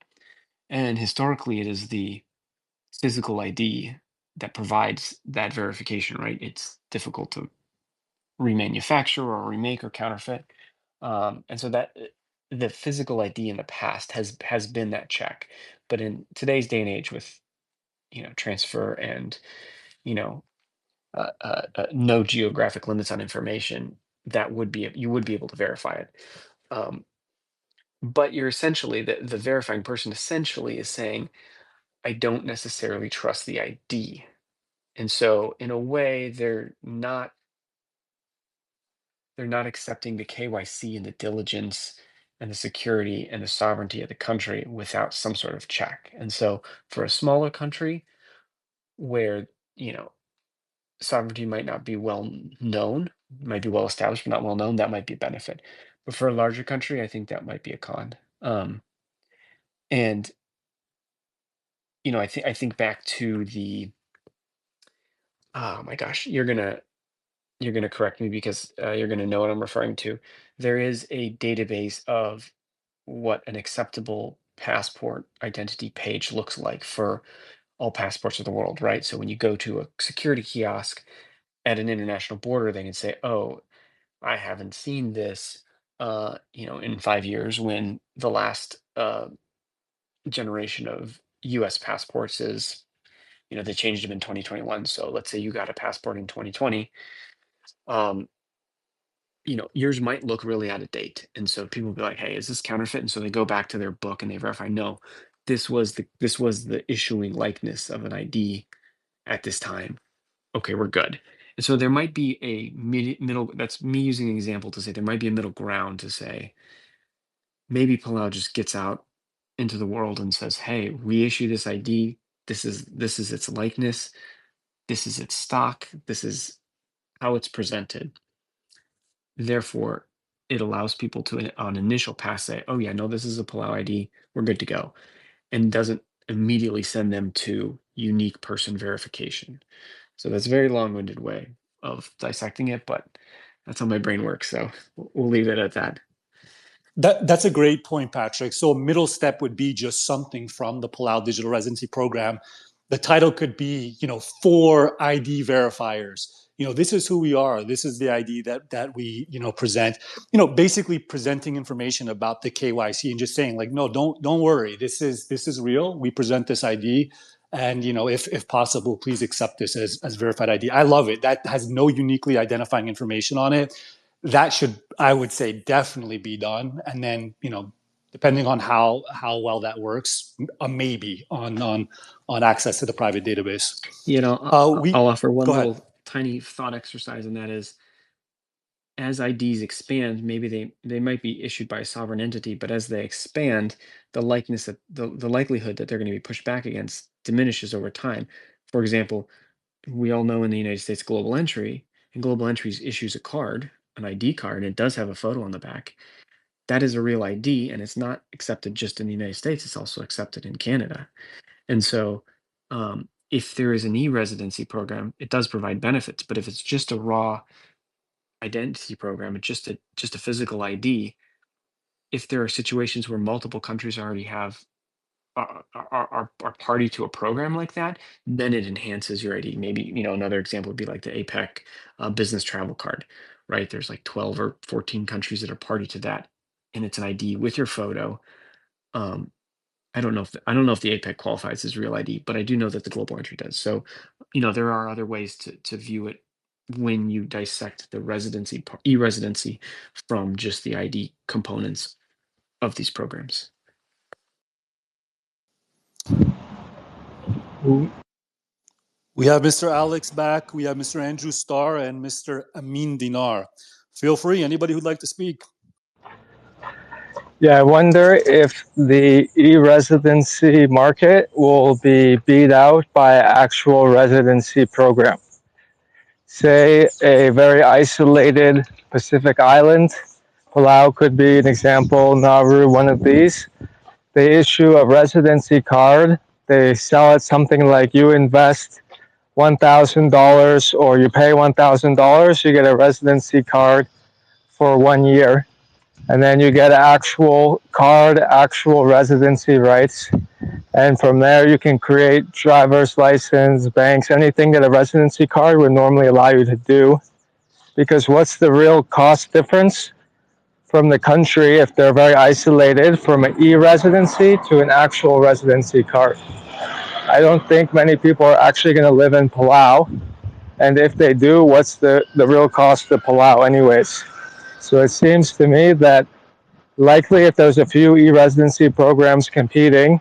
And historically, it is the physical ID that provides that verification, right? It's difficult to remanufacture or remake or counterfeit, and so that the physical ID in the past has been that check. But in today's day and age, with transfer and you know no geographic limits on information, that would be you would be able to verify it. Um, but you're essentially the verifying person essentially is saying, I don't necessarily trust the ID. And so in a way, they're not accepting the KYC and the diligence and the security and the sovereignty of the country without some sort of check. And so for a smaller country where, sovereignty might not be well known, might be well established, but not well known, that might be a benefit. But for a larger country, I think that might be a con. And I think back to the, oh my gosh, you're gonna correct me, because you're gonna know what I'm referring to. There is a database of what an acceptable passport identity page looks like for all passports of the world, right? So when you go to a security kiosk at an international border, they can say, "Oh, I haven't seen this, in 5 years, when the last generation of U.S. passports is, they changed them in 2021. So let's say you got a passport in 2020. Um, yours might look really out of date. And so people will be like, hey, is this counterfeit? And so they go back to their book and they verify, no, this was the issuing likeness of an ID at this time. Okay, we're good. And so there might be a middle, that's me using an example to say there might be a middle ground to say, maybe Palau just gets out into the world and says, hey, we issue this ID. This is its likeness. This is its stock. This is how it's presented. Therefore, it allows people to, on initial pass, say, oh, yeah, no, this is a Palau ID. We're good to go. And doesn't immediately send them to unique person verification. So that's a very long-winded way of dissecting it, but that's how my brain works. So we'll leave it at that. That's a great point, Patrick. So a middle step would be just something from the Palau Digital Residency Program. The title could be, for ID verifiers. This is who we are. This is the ID that we, present. Basically presenting information about the KYC and just saying, like, no, don't worry. This is real. We present this ID, and if possible, please accept this as verified ID. I love it. That has no uniquely identifying information on it. That should, I would say, definitely be done. And then, depending on how well that works, a maybe on access to the private database. I'll offer one Go ahead. little tiny thought exercise, and that is, as IDs expand, maybe they might be issued by a sovereign entity, but as they expand, the likeness that the likelihood that they're going to be pushed back against diminishes over time. For example, we all know in the United States, Global Entry, and Global Entries issues a card, an ID card, and it does have a photo on the back. That is a real ID, and it's not accepted just in the United States, it's also accepted in Canada. And so, if there is an e-residency program, it does provide benefits. But if it's just a raw identity program, it's just a physical ID, if there are situations where multiple countries already have are party to a program like that, then it enhances your ID. Maybe, another example would be like the APEC business travel card, right? There's like 12 or 14 countries that are party to that, and it's an ID with your photo. I don't know if the APEC qualifies as real ID, but I do know that the global entry does. So, there are other ways to view it when you dissect the e-residency from just the ID components of these programs. We have Mr. Alex back. We have Mr. Andrew Starr and Mr. Amin Dinar. Feel free, anybody who'd like to speak. Yeah, I wonder if the e-residency market will be beat out by actual residency program. Say a very isolated Pacific island, Palau could be an example, Nauru, one of these. They issue a residency card. They sell it something like you invest $1,000 or you pay $1,000, you get a residency card for 1 year. And then you get an actual card, actual residency rights. And from there, you can create driver's license, banks, anything that a residency card would normally allow you to do. Because what's the real cost difference from the country if they're very isolated from an e-residency to an actual residency card? I don't think many people are actually going to live in Palau. And if they do, what's the real cost of Palau anyways? So it seems to me that likely if there's a few e-residency programs competing,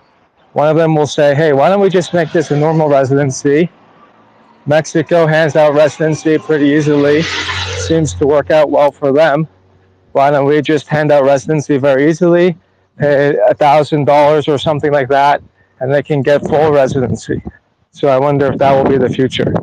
one of them will say, hey, why don't we just make this a normal residency? Mexico hands out residency pretty easily. Seems to work out well for them. Why don't we just hand out residency very easily, pay $1,000 or something like that, and they can get full residency. So I wonder if that will be the future.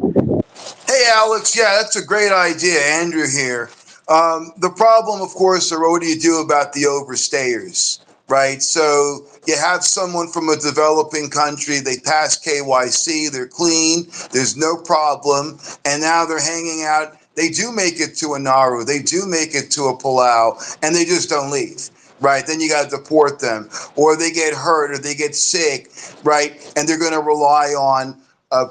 Hey, Alex. Yeah, that's a great idea. Andrew here. The problem, of course, are what do you do about the overstayers, right? So you have someone from a developing country, they pass KYC, they're clean, there's no problem, and now they're hanging out. They do make it to a Nauru, they do make it to a Palau, and they just don't leave. Right, then you got to deport them, or they get hurt, or they get sick, right? And they're going to rely on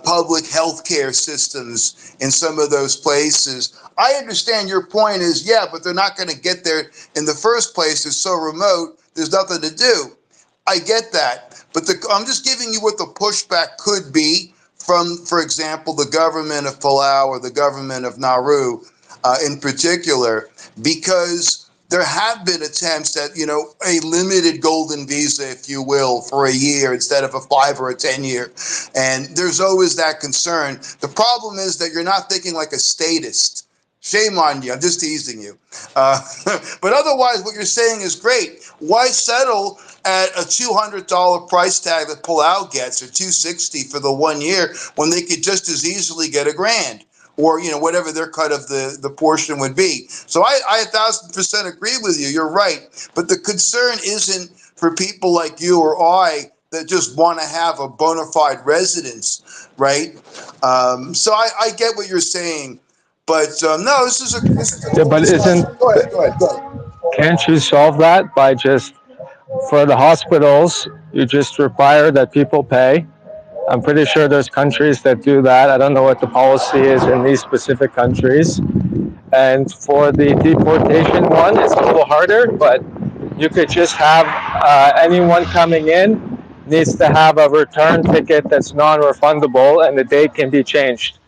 public health care systems in some of those places. I understand your point is, yeah, but they're not going to get there in the first place. It's so remote, there's nothing to do. I get that, but I'm just giving you what the pushback could be from, for example, the government of Palau or the government of Nauru in particular, because there have been attempts at, a limited golden visa, if you will, for a year instead of a 5 or a 10 year. And there's always that concern. The problem is that you're not thinking like a statist. Shame on you. I'm just teasing you. But otherwise, what you're saying is great. Why settle at a $200 price tag that Palau gets, or $260 for the 1 year, when they could just as easily get $1,000? Or, whatever their cut of the portion would be. So I 1,000% agree with you. You're right. But the concern isn't for people like you or I that just want to have a bona fide residence, right? So I get what you're saying. But no, this is a Yeah, but Go ahead. Can't you solve that by just, for the hospitals, you just require that people pay? I'm pretty sure there's countries that do that. I don't know what the policy is in these specific countries. And for the deportation one, it's a little harder, but you could just have anyone coming in needs to have a return ticket that's non-refundable, and the date can be changed.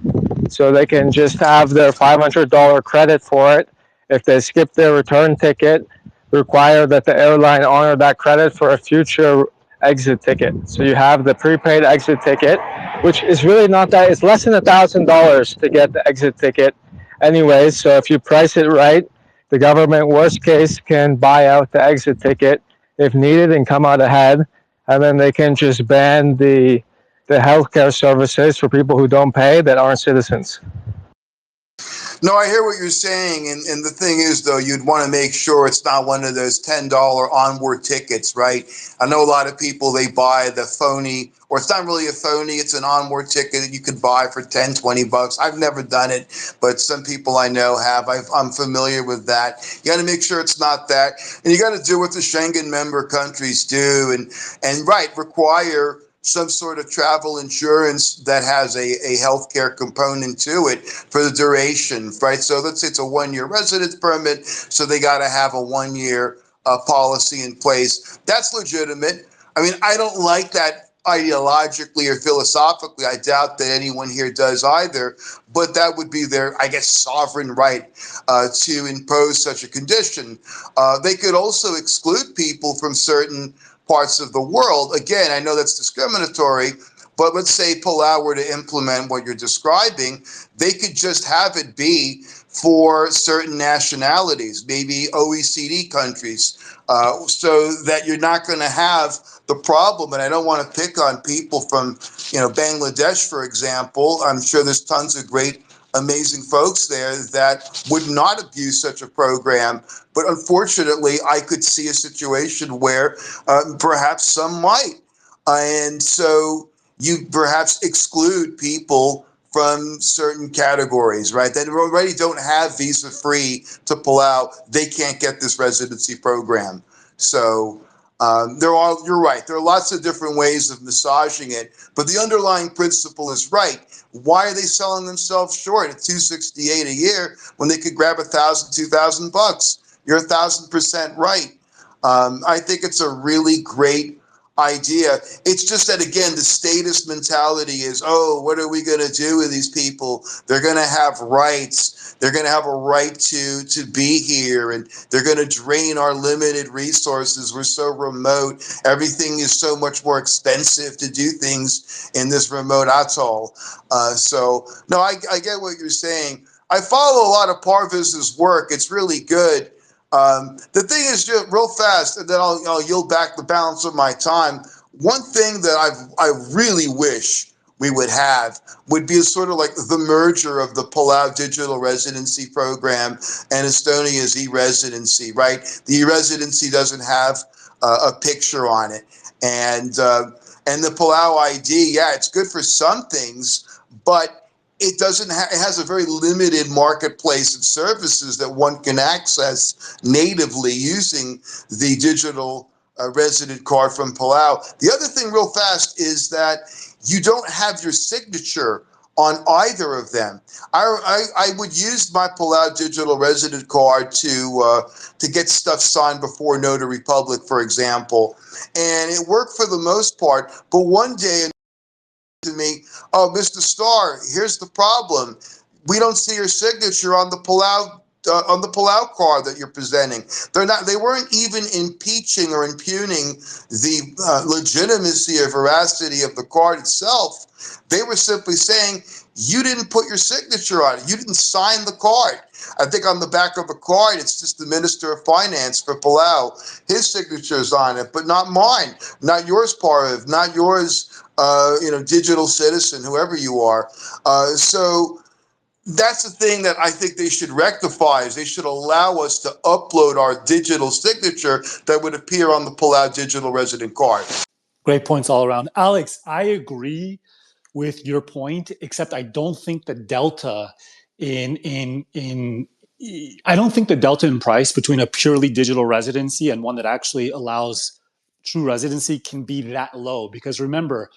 So they can just have their $500 credit for it. If they skip their return ticket, require that the airline honor that credit for a future exit ticket. So you have the prepaid exit ticket, which is really not that, it's less than $1,000 to get the exit ticket anyways. So if you price it right, the government, worst case, can buy out the exit ticket if needed and come out ahead. And then they can just ban the healthcare services for people who don't pay that aren't citizens. No, I hear what you're saying, and the thing is, though, you'd want to make sure it's not one of those $10 onward tickets, right? I know a lot of people, they buy the phony, or it's not really a phony, it's an onward ticket that you could buy for 10, 20 bucks. I've never done it, but some people I know have. I'm familiar with that. You got to make sure it's not that, and you got to do what the Schengen member countries do, and right, require some sort of travel insurance that has a healthcare component to it for the duration, right? So let's say it's a 1-year residence permit, so they got to have a 1-year policy in place. That's legitimate. I mean, I don't like that ideologically or philosophically. I doubt that anyone here does either, but that would be their, I guess, sovereign right to impose such a condition. They could also exclude people from certain parts of the world. Again, I know that's discriminatory, but let's say Palau were to implement what you're describing, they could just have it be for certain nationalities, maybe OECD countries, so that you're not going to have the problem. And I don't want to pick on people from, Bangladesh, for example. I'm sure there's tons of great, amazing folks there that would not abuse such a program. But unfortunately, I could see a situation where perhaps some might. And so you perhaps exclude people from certain categories, right, that already don't have visa free to pull out. They can't get this residency program. So you're right. There are lots of different ways of massaging it, but the underlying principle is right. Why are they selling themselves short at $268 a year when they could grab $1,000, $2,000? You're 1,000% right. I think it's a really great idea. It's just that, again, the statist mentality is, oh, what are we going to do with these people? They're going to have rights. They're going to have a right to be here, and they're going to drain our limited resources. We're so remote. Everything is so much more expensive to do things in this remote atoll. So, no, I get what you're saying. I follow a lot of Parviz's work. It's really good. The thing is, just real fast, and then I'll yield back the balance of my time. One thing that I really wish we would have would be sort of like the merger of the Palau digital residency program and Estonia's e-residency, right? The e-residency doesn't have a picture on it. And the Palau ID, yeah, it's good for some things, but it doesn't it has a very limited marketplace of services that one can access natively using the digital resident card from Palau. The other thing real fast is that you don't have your signature on either of them. I would use my Palau digital resident card to get stuff signed before Notary Public, for example, and it worked for the most part. But one day, to me, oh, Mr. Starr, here's the problem. We don't see your signature on the Palau card that you're presenting. They weren't even impeaching or impugning the legitimacy or veracity of the card itself. They were simply saying, you didn't put your signature on it. You didn't sign the card. I think on the back of the card, it's just the Minister of Finance for Palau. His signature is on it, but not mine, not yours, Parviz, not yours, digital citizen, whoever you are. So that's the thing that I think they should rectify, is they should allow us to upload our digital signature that would appear on the Palau digital resident card. Great points all around. Alex, I agree with your point, except I don't think the delta in price between a purely digital residency and one that actually allows true residency can be that low. Because remember,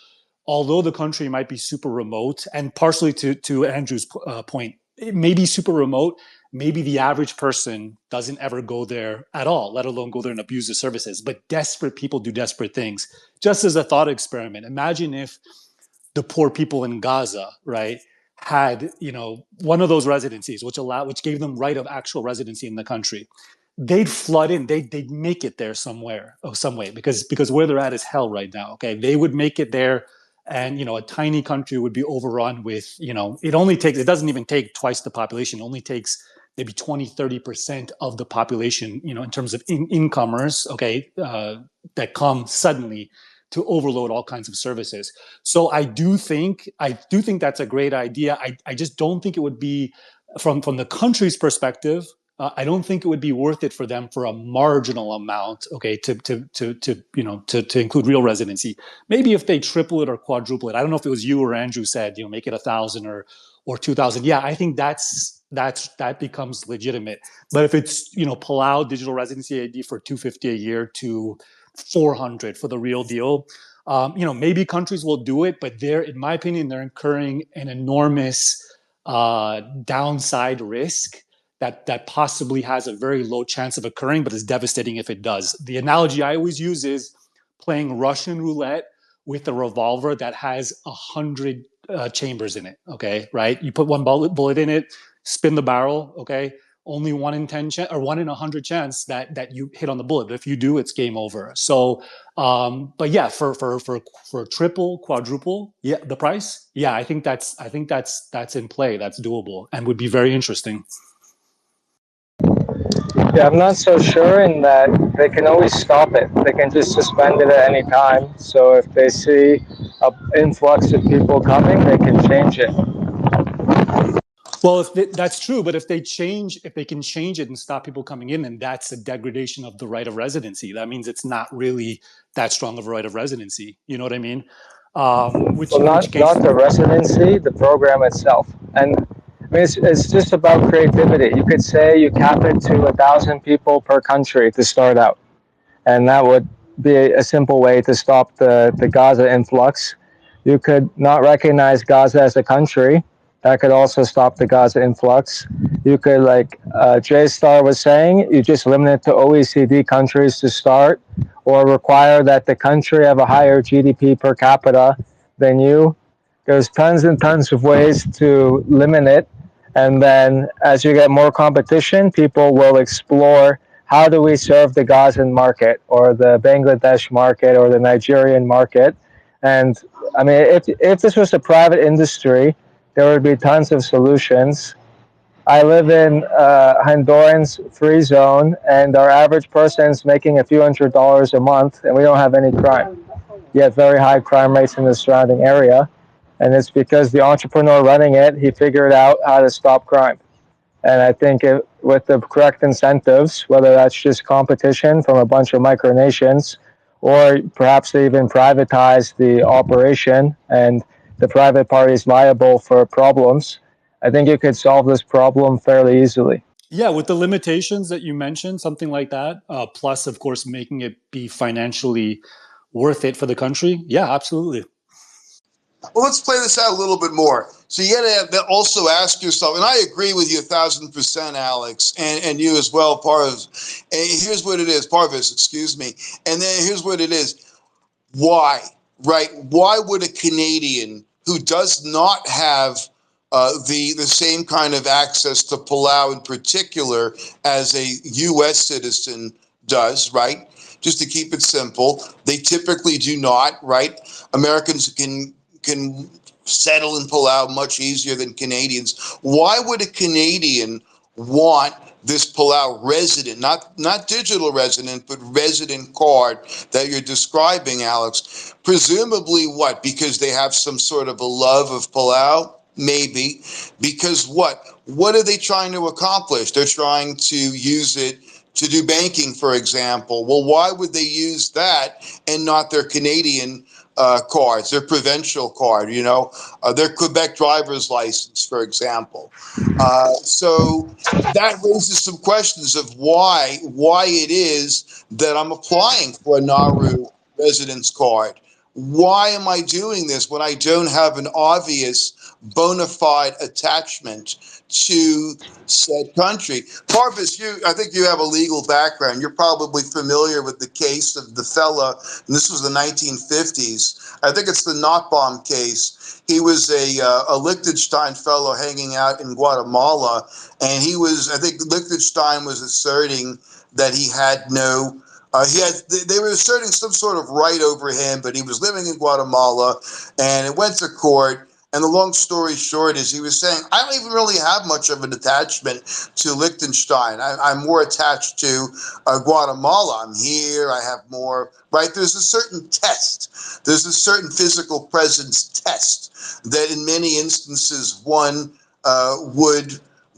although the country might be super remote, and partially to Andrew's point, it may be super remote, maybe the average person doesn't ever go there at all, let alone go there and abuse the services. But desperate people do desperate things. Just as a thought experiment, imagine if the poor people in Gaza, right, had one of those residencies which gave them right of actual residency in the country. They'd flood in. They'd make it there some way, because where they're at is hell right now. Okay, they would make it there, and a tiny country would be overrun with it doesn't even take twice the population. It only takes maybe 20-30% of the population, in terms of incomers, okay, that come suddenly to overload all kinds of services. So I do think that's a great idea. I just don't think it would be from the country's perspective, I don't think it would be worth it for them for a marginal amount, okay, to include real residency. Maybe if they triple it or quadruple it. I don't know if it was you or Andrew said, make it 1,000 or 2,000. Yeah, I think that becomes legitimate. But if it's Palau digital residency ID for 250 a year to 400 for the real deal, maybe countries will do it, but in my opinion, they're incurring an enormous downside risk that possibly has a very low chance of occurring, but is devastating if it does. The analogy I always use is playing Russian roulette with a revolver that has 100 chambers in it. Okay, right? You put one bullet in it, spin the barrel. Okay, only 1 in 10 or 1 in 100 chance that you hit on the bullet. But if you do, it's game over. So, but yeah, for triple, quadruple, yeah, the price, yeah, I think that's in play. That's doable and would be very interesting. Yeah, I'm not so sure in that they can always stop it. They can just suspend it at any time. So if they see an influx of people coming, they can change it. Well, that's true, but if they can change it and stop people coming in, then that's a degradation of the right of residency. That means it's not really that strong of a right of residency. You know what I mean? Not the residency, the program itself. And I mean, it's just about creativity. You could say you cap it to 1,000 people per country to start out, and that would be a simple way to stop the Gaza influx. You could not recognize Gaza as a country. That could also stop the Gaza influx. You could, like J-Star was saying, you just limit it to OECD countries to start, or require that the country have a higher GDP per capita than you. There's tons and tons of ways to limit it. And then as you get more competition, people will explore, how do we serve the Gazan market or the Bangladesh market or the Nigerian market? And I mean, if this was a private industry, there would be tons of solutions. I live in Honduran's free zone, and our average person's making a few $100s a month, and we don't have any crime. Yet very high crime rates in the surrounding area. And it's because the entrepreneur running it, he figured out how to stop crime. And I think with the correct incentives, whether that's just competition from a bunch of micronations, or perhaps they even privatize the operation and the private party is liable for problems, I think you could solve this problem fairly easily. Yeah, with the limitations that you mentioned, something like that, plus, of course, making it be financially worth it for the country. Yeah, absolutely. Well, let's play this out a little bit more. So you got to also ask yourself, and I agree with you 1,000%, Alex, and you as well, Parviz. And here's what it is, Parviz, excuse me. And then here's what it is. Why, right? Why would a Canadian who does not have the same kind of access to Palau in particular as a U.S. citizen does, right? Just to keep it simple, they typically do not, right? Americans can settle in Palau much easier than Canadians. Why would a Canadian want this Palau resident, not digital resident, but resident card that you're describing, Alex? Presumably what? Because they have some sort of a love of Palau? Maybe. Because what? What are they trying to accomplish? They're trying to use it to do banking, for example. Well, why would they use that and not their Canadian cards, their provincial card, their Quebec driver's license, for example? So that raises some questions of why it is that I'm applying for a Nauru residence card. Why am I doing this when I don't have an obvious bona fide attachment to said country? Parviz, I think you have a legal background. You're probably familiar with the case of the fella, and this was the 1950s. I think it's the Nottebohm case. He was a Liechtenstein fellow hanging out in Guatemala, and I think Liechtenstein was asserting that he had no they were asserting some sort of right over him, but he was living in Guatemala, and it went to court. And the long story short is he was saying, I don't even really have much of an attachment to Liechtenstein. I'm more attached to Guatemala. I'm here. I have more, right? There's a certain test. There's a certain physical presence test that in many instances one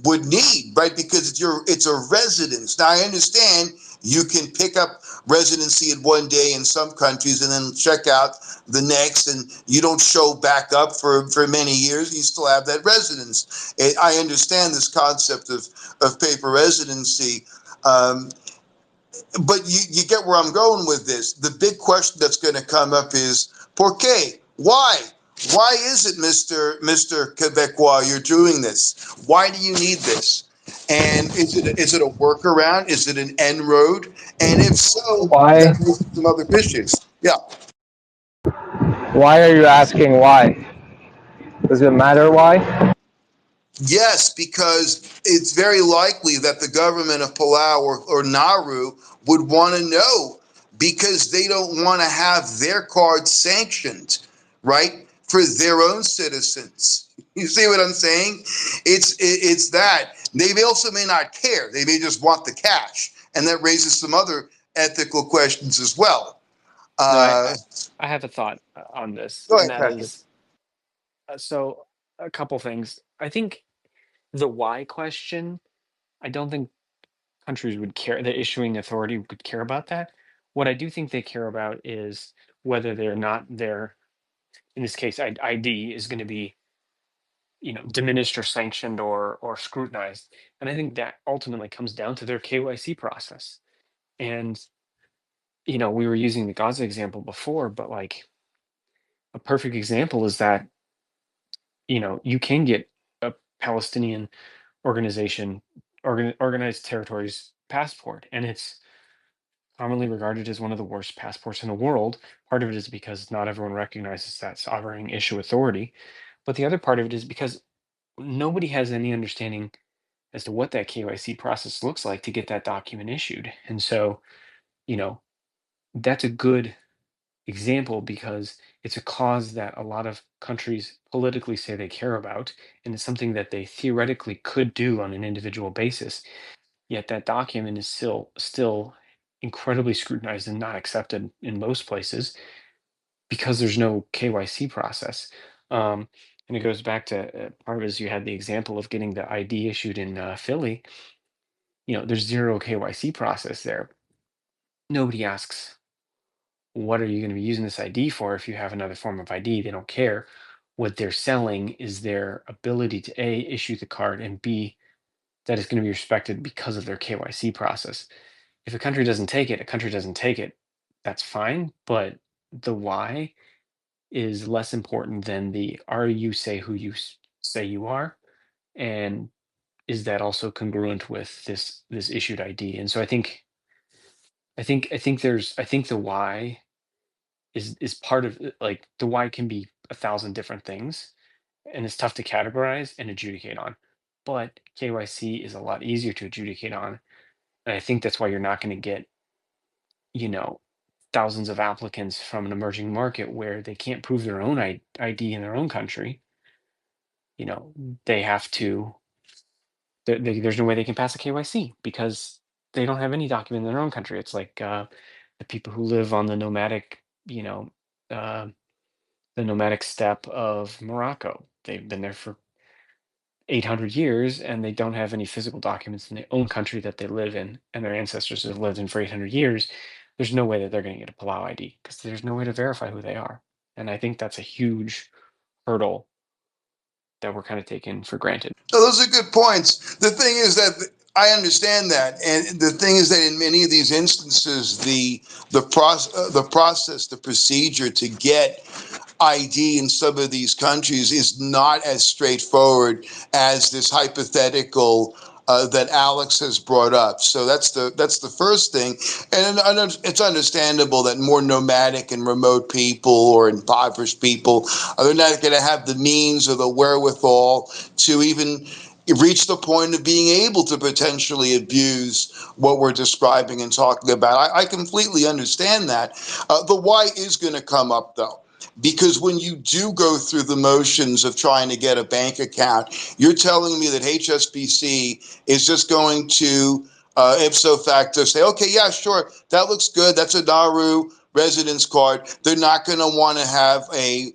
would need, right? Because it's a residence. Now, I understand you can pick up residency in one day in some countries and then check out the next, and you don't show back up for many years. You still have that residence. I understand this concept of paper residency, but you get where I'm going with this. The big question that's going to come up is, ¿por qué? Why? Why is it, Mr. Quebecois, you're doing this? Why do you need this? And is it a workaround? Is it an end road? And if so, Why? that raises some other issues. Yeah. Why are you asking why? Does it matter why? Yes, because it's very likely that the government of Palau or Nauru would want to know, because they don't want to have their card sanctioned, right, for their own citizens. You see what I'm saying? It's that. They also may not care. They may just want the cash. And that raises some other ethical questions as well. I have a thought on this, Go and ahead, that Patrick. is, so a couple things. I think the why question, I don't think countries would care, the issuing authority would care about that. What I do think they care about is whether they're not their, in this case, ID is going to be, diminished or sanctioned or scrutinized. And I think that ultimately comes down to their KYC process. And, we were using the Gaza example before, but like a perfect example is that, you can get a Palestinian organization, organized territories passport, and it's commonly regarded as one of the worst passports in the world. Part of it is because not everyone recognizes that sovereign issue authority, but the other part of it is because nobody has any understanding as to what that KYC process looks like to get that document issued. And so, you know, that's a good example because it's a cause that a lot of countries politically say they care about, and it's something that they theoretically could do on an individual basis. Yet that document is still incredibly scrutinized and not accepted in most places because there's no KYC process. And it goes back to Parviz, you had the example of getting the ID issued in Philly. There's zero KYC process there. Nobody asks, what are you going to be using this ID for? If you have another form of ID, they don't care. What they're selling is their ability to A, issue the card, and B, that is going to be respected because of their KYC process. If a country doesn't take it, a country doesn't take it. That's fine. But the why is less important than the are you say who you say you are, and is that also congruent with this issued ID? And so I think the why is part of like the why can be a thousand different things, and it's tough to categorize and adjudicate on. But KYC is a lot easier to adjudicate on, and I think that's why you're not going to get you know thousands of applicants from an emerging market where they can't prove their own ID in their own country. They have to. There's no way they can pass a KYC because they don't have any document in their own country. It's like the people who live on the nomadic, uh, the nomadic steppe of Morocco. They've been there for 800 years and they don't have any physical documents in their own country that they live in, and their ancestors have lived in for 800 years. There's no way that they're going to get a Palau ID because there's no way to verify who they are. And I think that's a huge hurdle that we're kind of taking for granted. No, those are good points. The thing is that I understand that, and the thing is that in many of these instances, the process, the procedure to get ID in some of these countries is not as straightforward as this hypothetical that Alex has brought up. So that's the first thing, and it's understandable that more nomadic and remote people or impoverished people they're not going to have the means or the wherewithal to even reach the point of being able to potentially abuse what we're describing and talking about. I completely understand that. The why is going to come up though. Because when you do go through the motions of trying to get a bank account, you're telling me that HSBC is just going to ipso facto say, okay, yeah, sure, that looks good. That's a Nauru residence card. They're not going to want to have a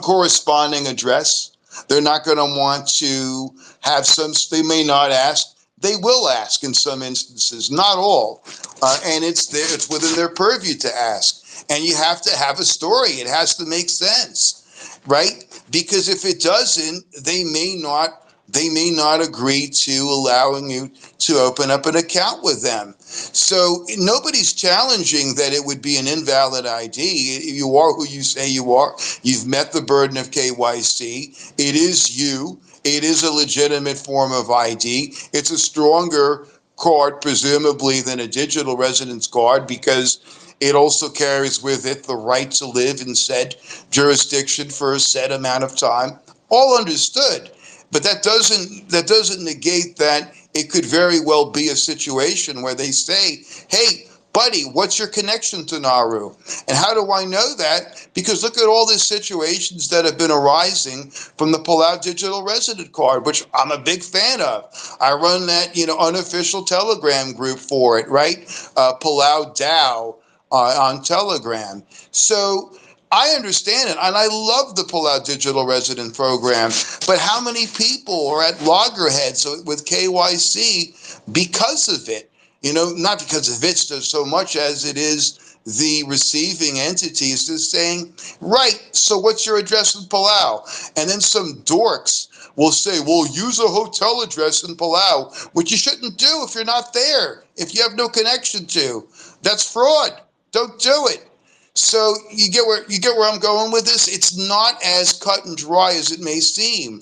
corresponding address. They're not going to want to have some, they may not ask. They will ask in some instances, not all. And it's within their purview to ask. And you have to have a story. It has to make sense, right? Because if it doesn't, they may not agree to allowing you to open up an account with them. So nobody's challenging that it would be an invalid ID. You are who you say you are. You've met the burden of KYC. It is you. It is a legitimate form of ID. It's a stronger card, presumably, than a digital residence card, because it also carries with it the right to live in said jurisdiction for a set amount of time. All understood. But that doesn't negate that it could very well be a situation where they say, hey, buddy, what's your connection to Nauru? And how do I know that? Because look at all these situations that have been arising from the Palau digital resident card, which I'm a big fan of. I run that, unofficial Telegram group for it, right? Palau DAO on Telegram. So I understand it, and I love the Palau Digital Resident Program, but how many people are at loggerheads with KYC because of it? Not because of it so much as it is the receiving entities just saying, right, so what's your address in Palau? And then some dorks will say, well, use a hotel address in Palau, which you shouldn't do if you're not there, if you have no connection to. That's fraud. Don't do it. So you get where I'm going with this? It's not as cut and dry as it may seem,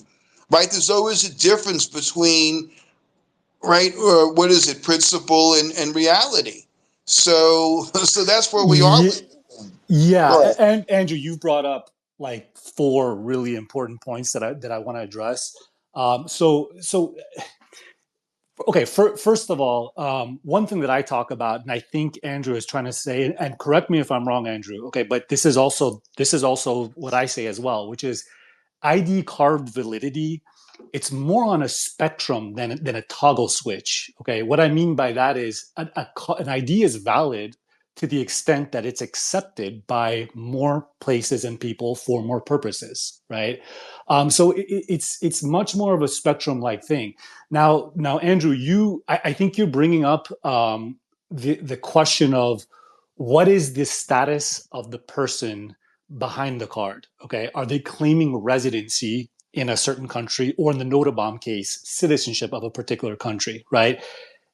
right? There's always a difference between, right, what is it, principle and reality. So that's where we are. Yeah, and Andrew, you've brought up like 4 really important points that I want to address. Okay, first of all, one thing that I talk about, and I think Andrew is trying to say, and correct me if I'm wrong, Andrew. Okay, but this is also what I say as well, which is ID card validity. It's more on a spectrum than a toggle switch. Okay, what I mean by that is an ID is valid to the extent that it's accepted by more places and people for more purposes, right? So it's much more of a spectrum-like thing. Now, Andrew, I think you're bringing up the question of what is the status of the person behind the card? Okay, are they claiming residency in a certain country, or in the Nottebohm case, citizenship of a particular country? Right?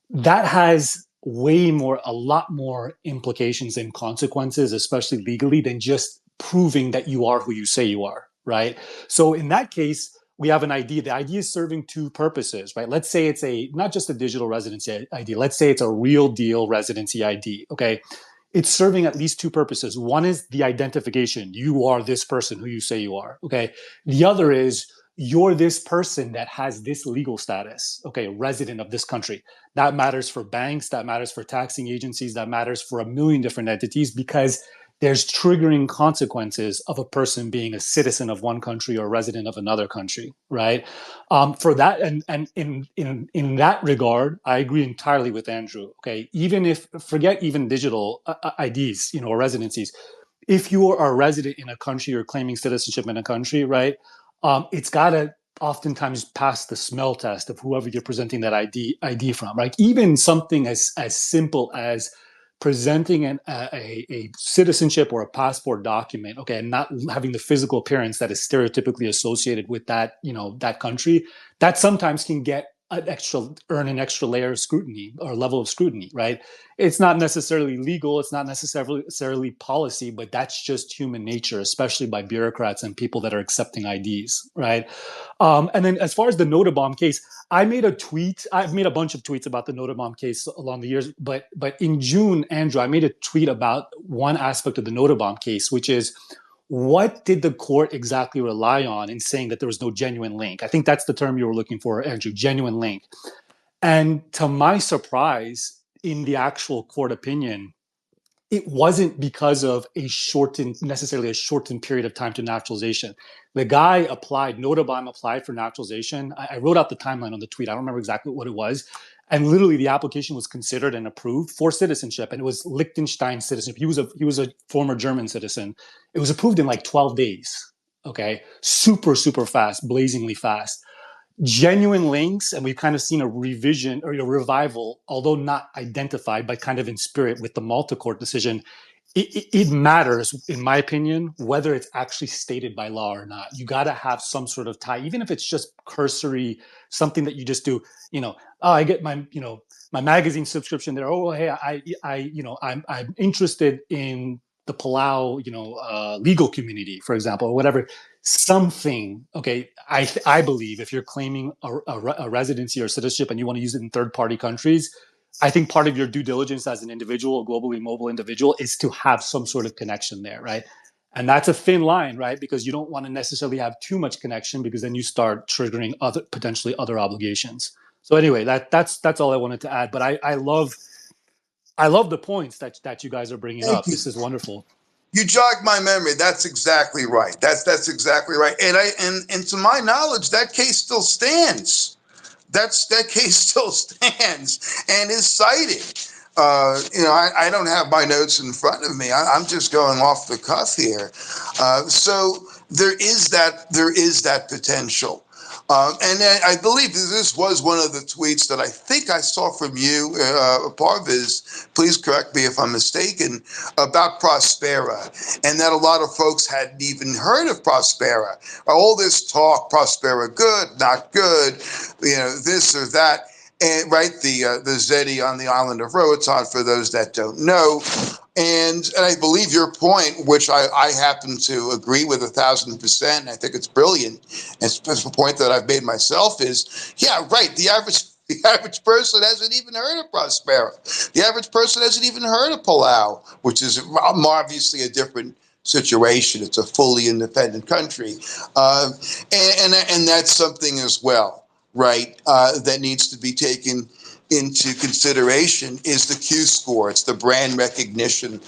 That has a lot more implications and consequences, especially legally, than just proving that you are who you say you are, right? So in that case, we have an ID. The ID is serving 2 purposes, right? Let's say it's not just a digital residency ID. Let's say it's a real deal residency ID, okay? It's serving at least 2 purposes. One is the identification. You are this person who you say you are, okay? The other is you're this person that has this legal status, okay, resident of this country. That matters for banks, that matters for taxing agencies, that matters for a million different entities, because there's triggering consequences of a person being a citizen of one country or a resident of another country, right? For that, and in that regard, I agree entirely with Andrew. Okay, forget even digital IDs, or residencies. If you are a resident in a country or claiming citizenship in a country, right? It's got to oftentimes pass the smell test of whoever you're presenting that ID from, right? Even something as simple as presenting a citizenship or a passport document, okay, and not having the physical appearance that is stereotypically associated with that, that country, that sometimes can earn an extra layer of scrutiny or level of scrutiny, right? It's not necessarily legal, it's not necessarily policy, but that's just human nature, especially by bureaucrats and people that are accepting IDs, right? And then as far as the Nottebohm case, I've made a bunch of tweets about the Nottebohm case along the years, but in June, Andrew, I made a tweet about one aspect of the Nottebohm case, which is, what did the court exactly rely on in saying that there was no genuine link? I think that's the term you were looking for, Andrew, genuine link. And to my surprise, in the actual court opinion, it wasn't because of necessarily a shortened period of time to naturalization. The guy Nottebohm applied for naturalization. I wrote out the timeline on the tweet. I don't remember exactly what it was. And literally the application was considered and approved for citizenship. And it was Liechtenstein citizenship. He was a former German citizen. It was approved in like 12 days. Okay. Super, super fast, blazingly fast. genuine links, and we've kind of seen a revision or a revival, although not identified, but kind of in spirit with the Malta court decision. It matters, in my opinion, whether it's actually stated by law or not. You got to have some sort of tie, even if it's just cursory, something that you just do. Oh, I get my, my magazine subscription there. Oh, hey, I'm interested in the Palau, legal community, for example, or whatever. Something. Okay, I believe if you're claiming a residency or citizenship and you want to use it in third-party countries, I think part of your due diligence as an individual, a globally mobile individual, is to have some sort of connection there, right? And that's a thin line, right? Because you don't want to necessarily have too much connection, because then you start triggering potentially other obligations. So anyway, that's all I wanted to add. But I love the points that you guys are bringing Thank up. you. This is wonderful. You jogged my memory. That's exactly right. That's exactly right. And to my knowledge, that case still stands. That case still stands and is cited. I don't have my notes in front of me. I'm just going off the cuff here. So there is that potential. And then I believe this was one of the tweets that I think I saw from you, Parviz, please correct me if I'm mistaken, about Próspera, and that a lot of folks hadn't even heard of Próspera. All this talk, Próspera good, not good, this or that. And right, the Zeti on the island of Roatan, for those that don't know. And I believe your point, which I happen to agree with 1,000%, I think it's brilliant, and it's the point that I've made myself is, yeah, right, the average person hasn't even heard of Próspera. The average person hasn't even heard of Palau, which is obviously a different situation. It's a fully independent country. And that's something as well, right, that needs to be taken into consideration, is the Q score. It's the brand recognition,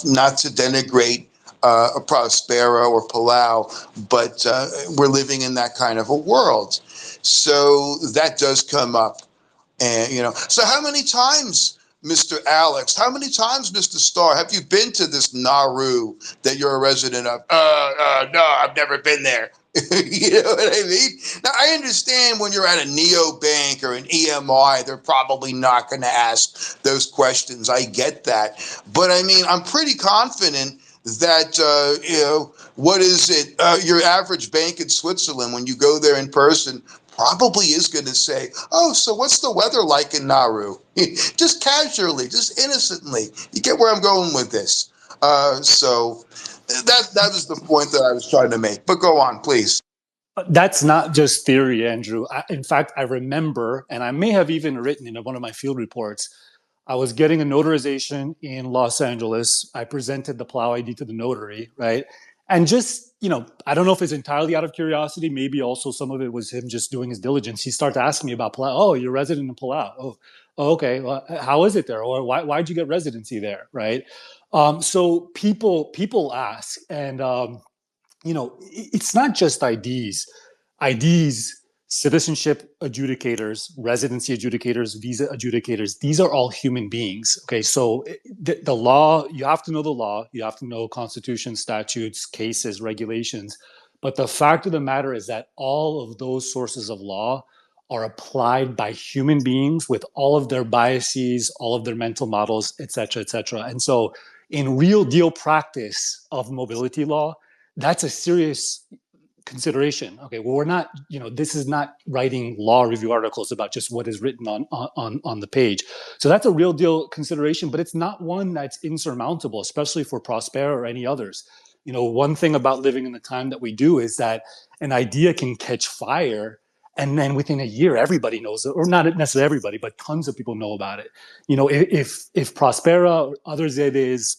not to denigrate a Próspera or Palau, but we're living in that kind of a world. So that does come up. And, so how many times, Mr. Alex, how many times, Mr. Starr, have you been to this Nauru that you're a resident of? No, I've never been there. You know what I mean? Now, I understand when you're at a neobank or an EMI, they're probably not going to ask those questions. I get that. But I mean, I'm pretty confident that, what is it? Your average bank in Switzerland, when you go there in person, probably is going to say, oh, so what's the weather like in Nauru? Just casually, just innocently. You get where I'm going with this. So that was the point that I was trying to make. But go on, please. That's not just theory, Andrew. In fact, I remember, and I may have even written in one of my field reports, I was getting a notarization in Los Angeles. I presented the Palau ID to the notary, right? And just, I don't know if it's entirely out of curiosity. Maybe also some of it was him just doing his diligence. He started asking me about Palau. Oh, you're a resident in Palau. Oh, okay. Well, how is it there? Or why'd you get residency there, right? So people ask, and it's not just IDs, citizenship adjudicators, residency adjudicators, visa adjudicators. These are all human beings. Okay, so the law, you have to know the law, you have to know constitution, statutes, cases, regulations. But the fact of the matter is that all of those sources of law are applied by human beings with all of their biases, all of their mental models, et cetera, et cetera. And so in real deal practice of mobility law, that's a serious consideration. Okay, well, we're not, this is not writing law review articles about just what is written on the page. So that's a real deal consideration, but it's not one that's insurmountable, especially for Próspera or any others. One thing about living in the time that we do is that an idea can catch fire, and then within a year, everybody knows it, or not necessarily everybody, but tons of people know about it. If Próspera or other Zedes,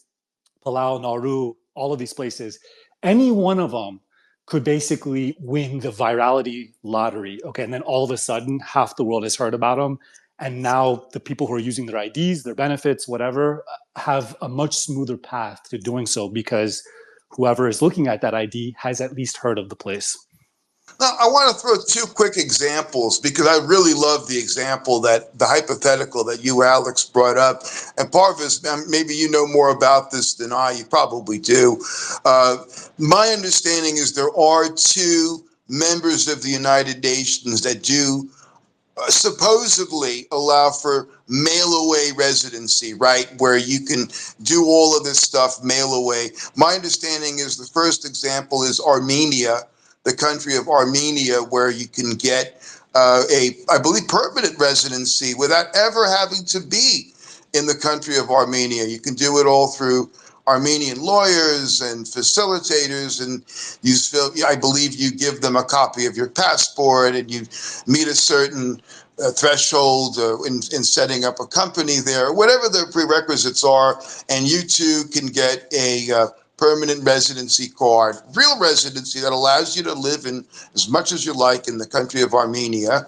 Palau, Nauru, all of these places, any one of them could basically win the virality lottery. Okay, and then all of a sudden, half the world has heard about them. And now the people who are using their IDs, their benefits, whatever, have a much smoother path to doing so, because whoever is looking at that ID has at least heard of the place. Now, I want to throw two quick examples, because I really love the example, the hypothetical that you, Alex, brought up. And Parviz, maybe you know more about this than I. You probably do. My understanding is there are two members of the United Nations that do supposedly allow for mail-away residency, right, where you can do all of this stuff mail-away. My understanding is the first example is Armenia, the country of Armenia, where you can get I believe, permanent residency without ever having to be in the country of Armenia. You can do it all through Armenian lawyers and facilitators, and I believe you give them a copy of your passport, and you meet a certain threshold in setting up a company there, whatever the prerequisites are, and you too can get a permanent residency card, real residency that allows you to live in as much as you like in the country of Armenia.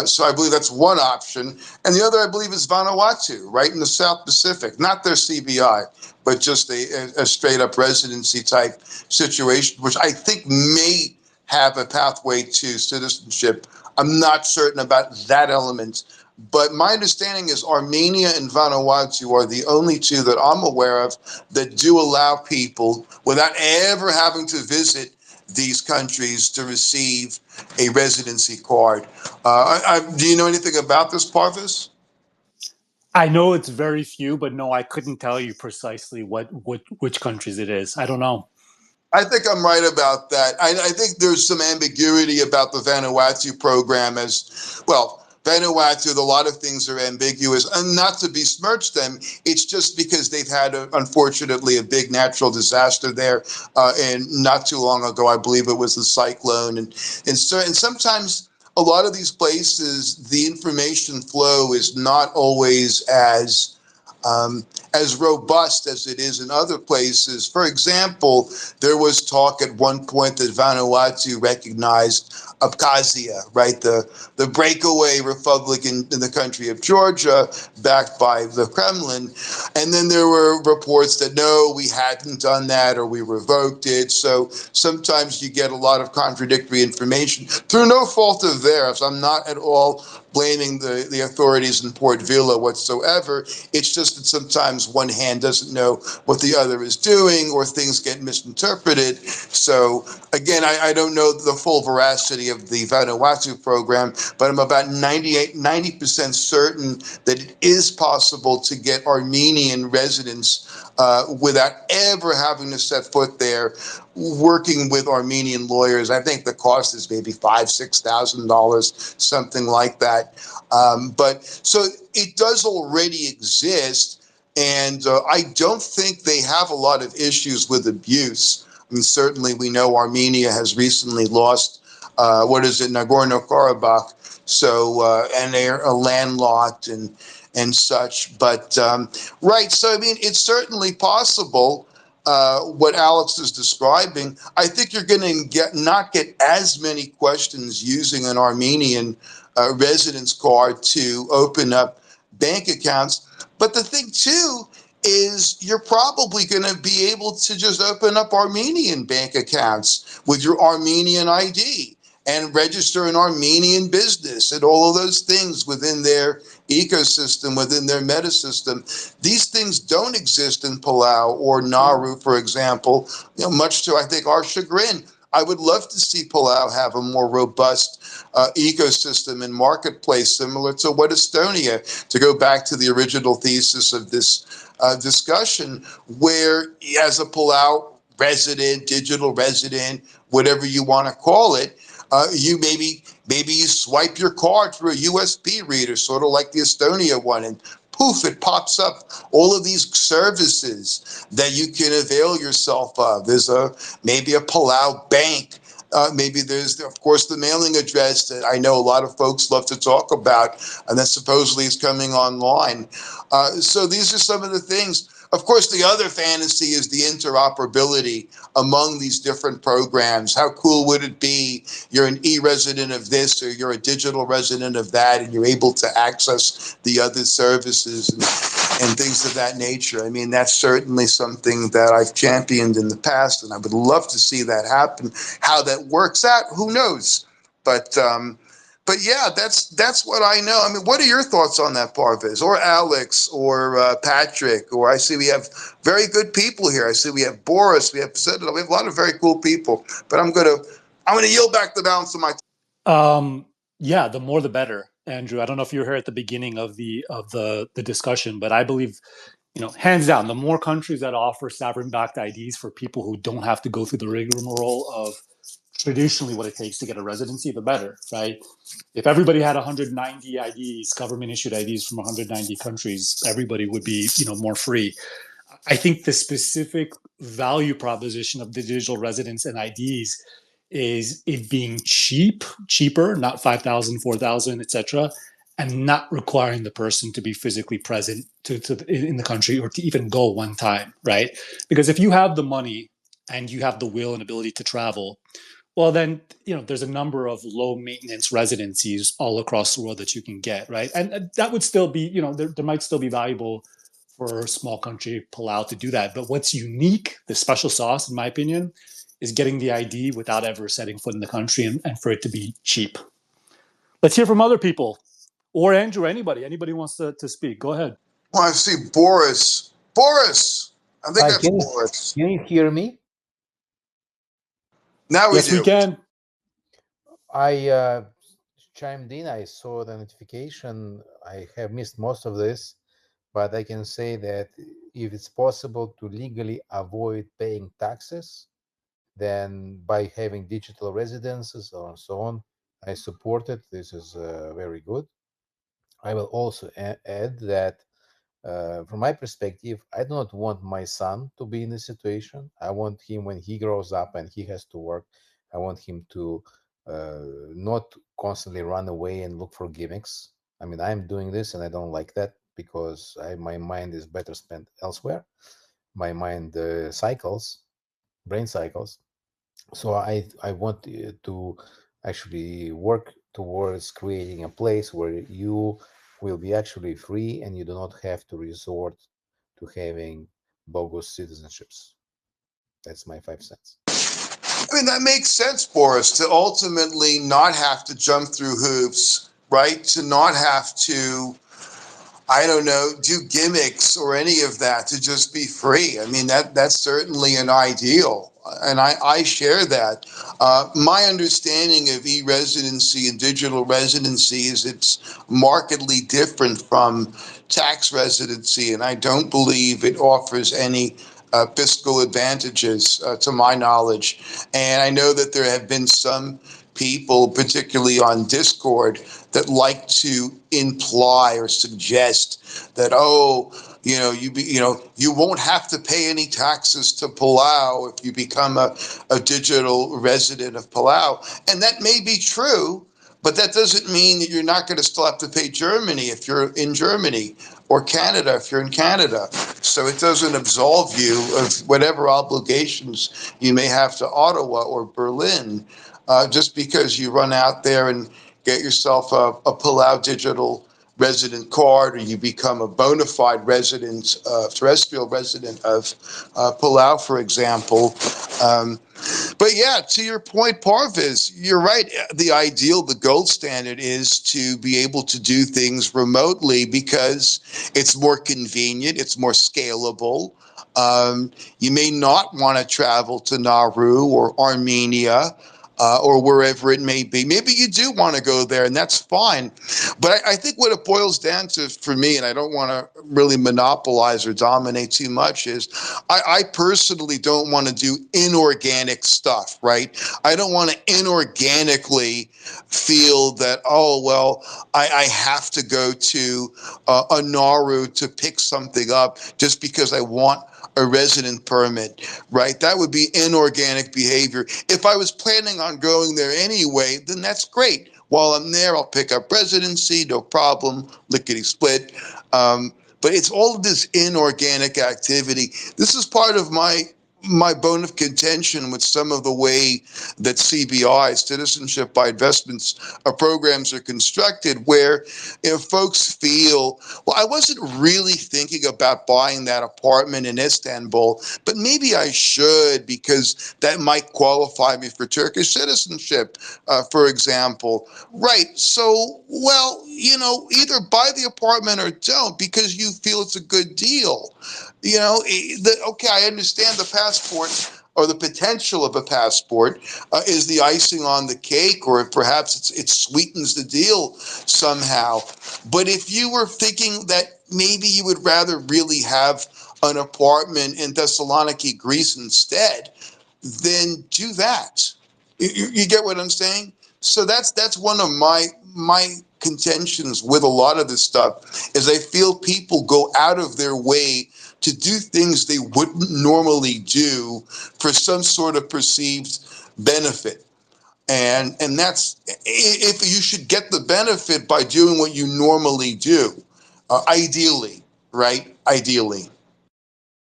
So I believe that's one option. And the other, I believe, is Vanuatu, right in the South Pacific, not their CBI, but just a straight up residency type situation, which I think may have a pathway to citizenship. I'm not certain about that element. But my understanding is Armenia and Vanuatu are the only two that I'm aware of that do allow people, without ever having to visit these countries, to receive a residency card. Do you know anything about this, Parviz? I know it's very few, but no, I couldn't tell you precisely which countries it is. I don't know. I think I'm right about that. I think there's some ambiguity about the Vanuatu program as well. Vanuatu, a lot of things are ambiguous, and not to besmirch them. It's just because they've had, unfortunately, a big natural disaster there, and not too long ago, I believe it was the cyclone, and sometimes a lot of these places, the information flow is not always as robust as it is in other places. For example, there was talk at one point that Vanuatu recognized Abkhazia, right, the breakaway republic in the country of Georgia, backed by the Kremlin. And then there were reports that, no, we hadn't done that, or we revoked it. So sometimes you get a lot of contradictory information through no fault of theirs. I'm not at all blaming the authorities in Port Vila whatsoever. It's just that sometimes one hand doesn't know what the other is doing, or things get misinterpreted. So again, I don't know the full veracity of the Vanuatu program, but I'm about 90% certain that it is possible to get Armenian residents without ever having to set foot there, working with Armenian lawyers. I think the cost is maybe $5,000-$6,000, something like that. But so it does already exist, and I don't think they have a lot of issues with abuse. I mean, certainly we know Armenia has recently lost, Nagorno-Karabakh, so and they're landlocked and such. But right, so I mean, it's certainly possible. What Alex is describing, I think you're going to not get as many questions using an Armenian residence card to open up bank accounts. But the thing too is you're probably going to be able to just open up Armenian bank accounts with your Armenian ID and register an Armenian business and all of those things within their ecosystem, within their meta system. These things don't exist in Palau or Nauru, for example, much to, I think, our chagrin. I would love to see Palau have a more robust ecosystem and marketplace similar to what Estonia, to go back to the original thesis of this discussion, where as a Palau resident, digital resident, whatever you want to call it, you maybe you swipe your card through a USB reader, sort of like the Estonia one, and poof, it pops up all of these services that you can avail yourself of. There's maybe a Palau bank. Maybe there's, of course, the mailing address that I know a lot of folks love to talk about, and that supposedly is coming online. So these are some of the things. Of course, the other fantasy is the interoperability among these different programs. How cool would it be? You're an e-resident of this, or you're a digital resident of that, and you're able to access the other services and things of that nature. I mean, that's certainly something that I've championed in the past, and I would love to see that happen. How that works out, who knows? But yeah, that's what I know. I mean, what are your thoughts on that, Parviz, or Alex, or Patrick? Or I see we have very good people here. I see we have Boris, we have a lot of very cool people. But I'm going to I'm going to yield back the balance of my time. Yeah, the more the better, Andrew. I don't know if you were here at the beginning of the discussion, but I believe, hands down, the more countries that offer sovereign-backed IDs for people who don't have to go through the rigmarole of traditionally what it takes to get a residency, the better, right? If everybody had 190 IDs, government-issued IDs from 190 countries, everybody would be, more free. I think the specific value proposition of the digital residence and IDs is it being cheaper, not 5,000, 4,000, etc., and not requiring the person to be physically present in the country or to even go one time, right? Because if you have the money and you have the will and ability to travel, well, then, there's a number of low maintenance residencies all across the world that you can get, right? And that would still be, there might still be valuable for a small country, Palau, to do that. But what's unique, the special sauce, in my opinion, is getting the ID without ever setting foot in the country and for it to be cheap. Let's hear from other people. Or Andrew, anybody who wants to speak. Go ahead. Well, I see Boris. Boris! I think that's Boris. Can you hear me? Now we do. Yes, we can. I chimed in. I saw the notification. I have missed most of this, but I can say that if it's possible to legally avoid paying taxes, then by having digital residences or so on, I support it. This is very good. I will also add that from my perspective, I do not want my son to be in this situation. I want him, when he grows up and he has to work, I want him to not constantly run away and look for gimmicks. I mean, I'm doing this and I don't like that because my mind is better spent elsewhere. My mind brain cycles. So I want to actually work towards creating a place where you will be actually free and you do not have to resort to having bogus citizenships. That's my 5 cents. I mean, that makes sense, Boris, to ultimately not have to jump through hoops, right? To not have to, I don't know, do gimmicks or any of that, to just be free. I mean, that's certainly an ideal. And I share that. My understanding of e-residency and digital residency is it's markedly different from tax residency, and I don't believe it offers any fiscal advantages to my knowledge. And I know that there have been some people, particularly on Discord, that like to imply or suggest that, you won't have to pay any taxes to Palau if you become a digital resident of Palau. And that may be true, but that doesn't mean that you're not going to still have to pay Germany if you're in Germany, or Canada if you're in Canada. So it doesn't absolve you of whatever obligations you may have to Ottawa or Berlin, just because you run out there and get yourself a Palau digital resident card, or you become a bona fide resident, terrestrial resident of Palau, for example. But yeah, to your point, Parviz, you're right. The ideal, the gold standard is to be able to do things remotely because it's more convenient, it's more scalable. You may not want to travel to Nauru or Armenia, or wherever it may be. Maybe you do want to go there, and that's fine. But I think what it boils down to for me, and I don't want to really monopolize or dominate too much, is I personally don't want to do inorganic stuff, right? I don't want to inorganically feel that, I have to go to a Nauru to pick something up just because I want a resident permit, right? That would be inorganic behavior. If I was planning on going there anyway, then that's great. While I'm there, I'll pick up residency, no problem, lickety split. But it's all of this inorganic activity. This is part of my bone of contention with some of the way that CBI, citizenship by investments programs, are constructed, where folks feel, well, I wasn't really thinking about buying that apartment in Istanbul, but maybe I should because that might qualify me for Turkish citizenship, for example. Right. So, well, either buy the apartment or don't because you feel it's a good deal. Okay, I understand the passport. or the potential of a passport is the icing on the cake, or perhaps it sweetens the deal somehow. But if you were thinking that maybe you would rather really have an apartment in Thessaloniki, Greece instead, then do that. You get what I'm saying? So that's one of my contentions with a lot of this stuff, is I feel people go out of their way to do things they wouldn't normally do for some sort of perceived benefit. And that's, if you should get the benefit by doing what you normally do, ideally, right? Ideally.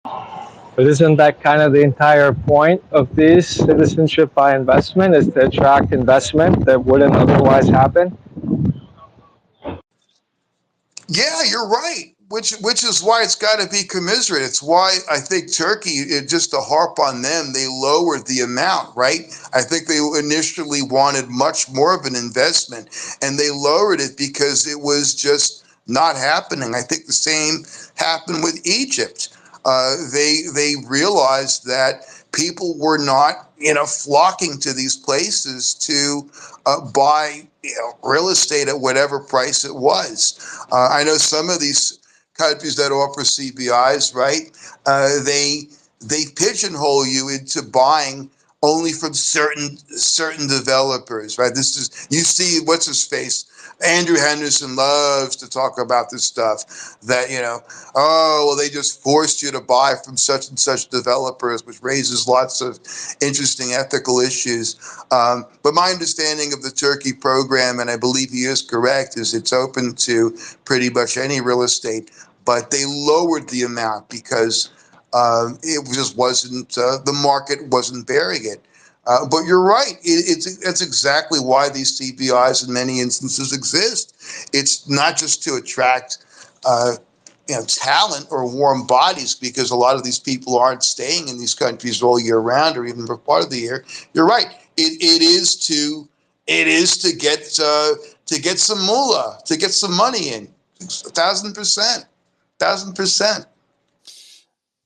But isn't that kind of the entire point of this citizenship by investment, is to attract investment that wouldn't otherwise happen? Yeah, you're right. Which is why it's got to be commiserate. It's why I think Turkey, just to harp on them, they lowered the amount, right? I think they initially wanted much more of an investment, and they lowered it because it was just not happening. I think the same happened with Egypt. They realized that people were not, flocking to these places to buy, real estate at whatever price it was. I know some of these countries that offer CBIs, right? They pigeonhole you into buying only from certain developers, right? This is, you see, what's his face? Andrew Henderson loves to talk about this stuff, that, oh, well, they just forced you to buy from such and such developers, which raises lots of interesting ethical issues. But my understanding of the Turkey program, and I believe he is correct, is it's open to pretty much any real estate, but they lowered the amount because it just wasn't, the market wasn't bearing it. But you're right. That's exactly why these CBIs in many instances exist. It's not just to attract, talent or warm bodies, because a lot of these people aren't staying in these countries all year round or even for part of the year. You're right. It is to get some moolah, to get some money in. 1,000%, 1,000%.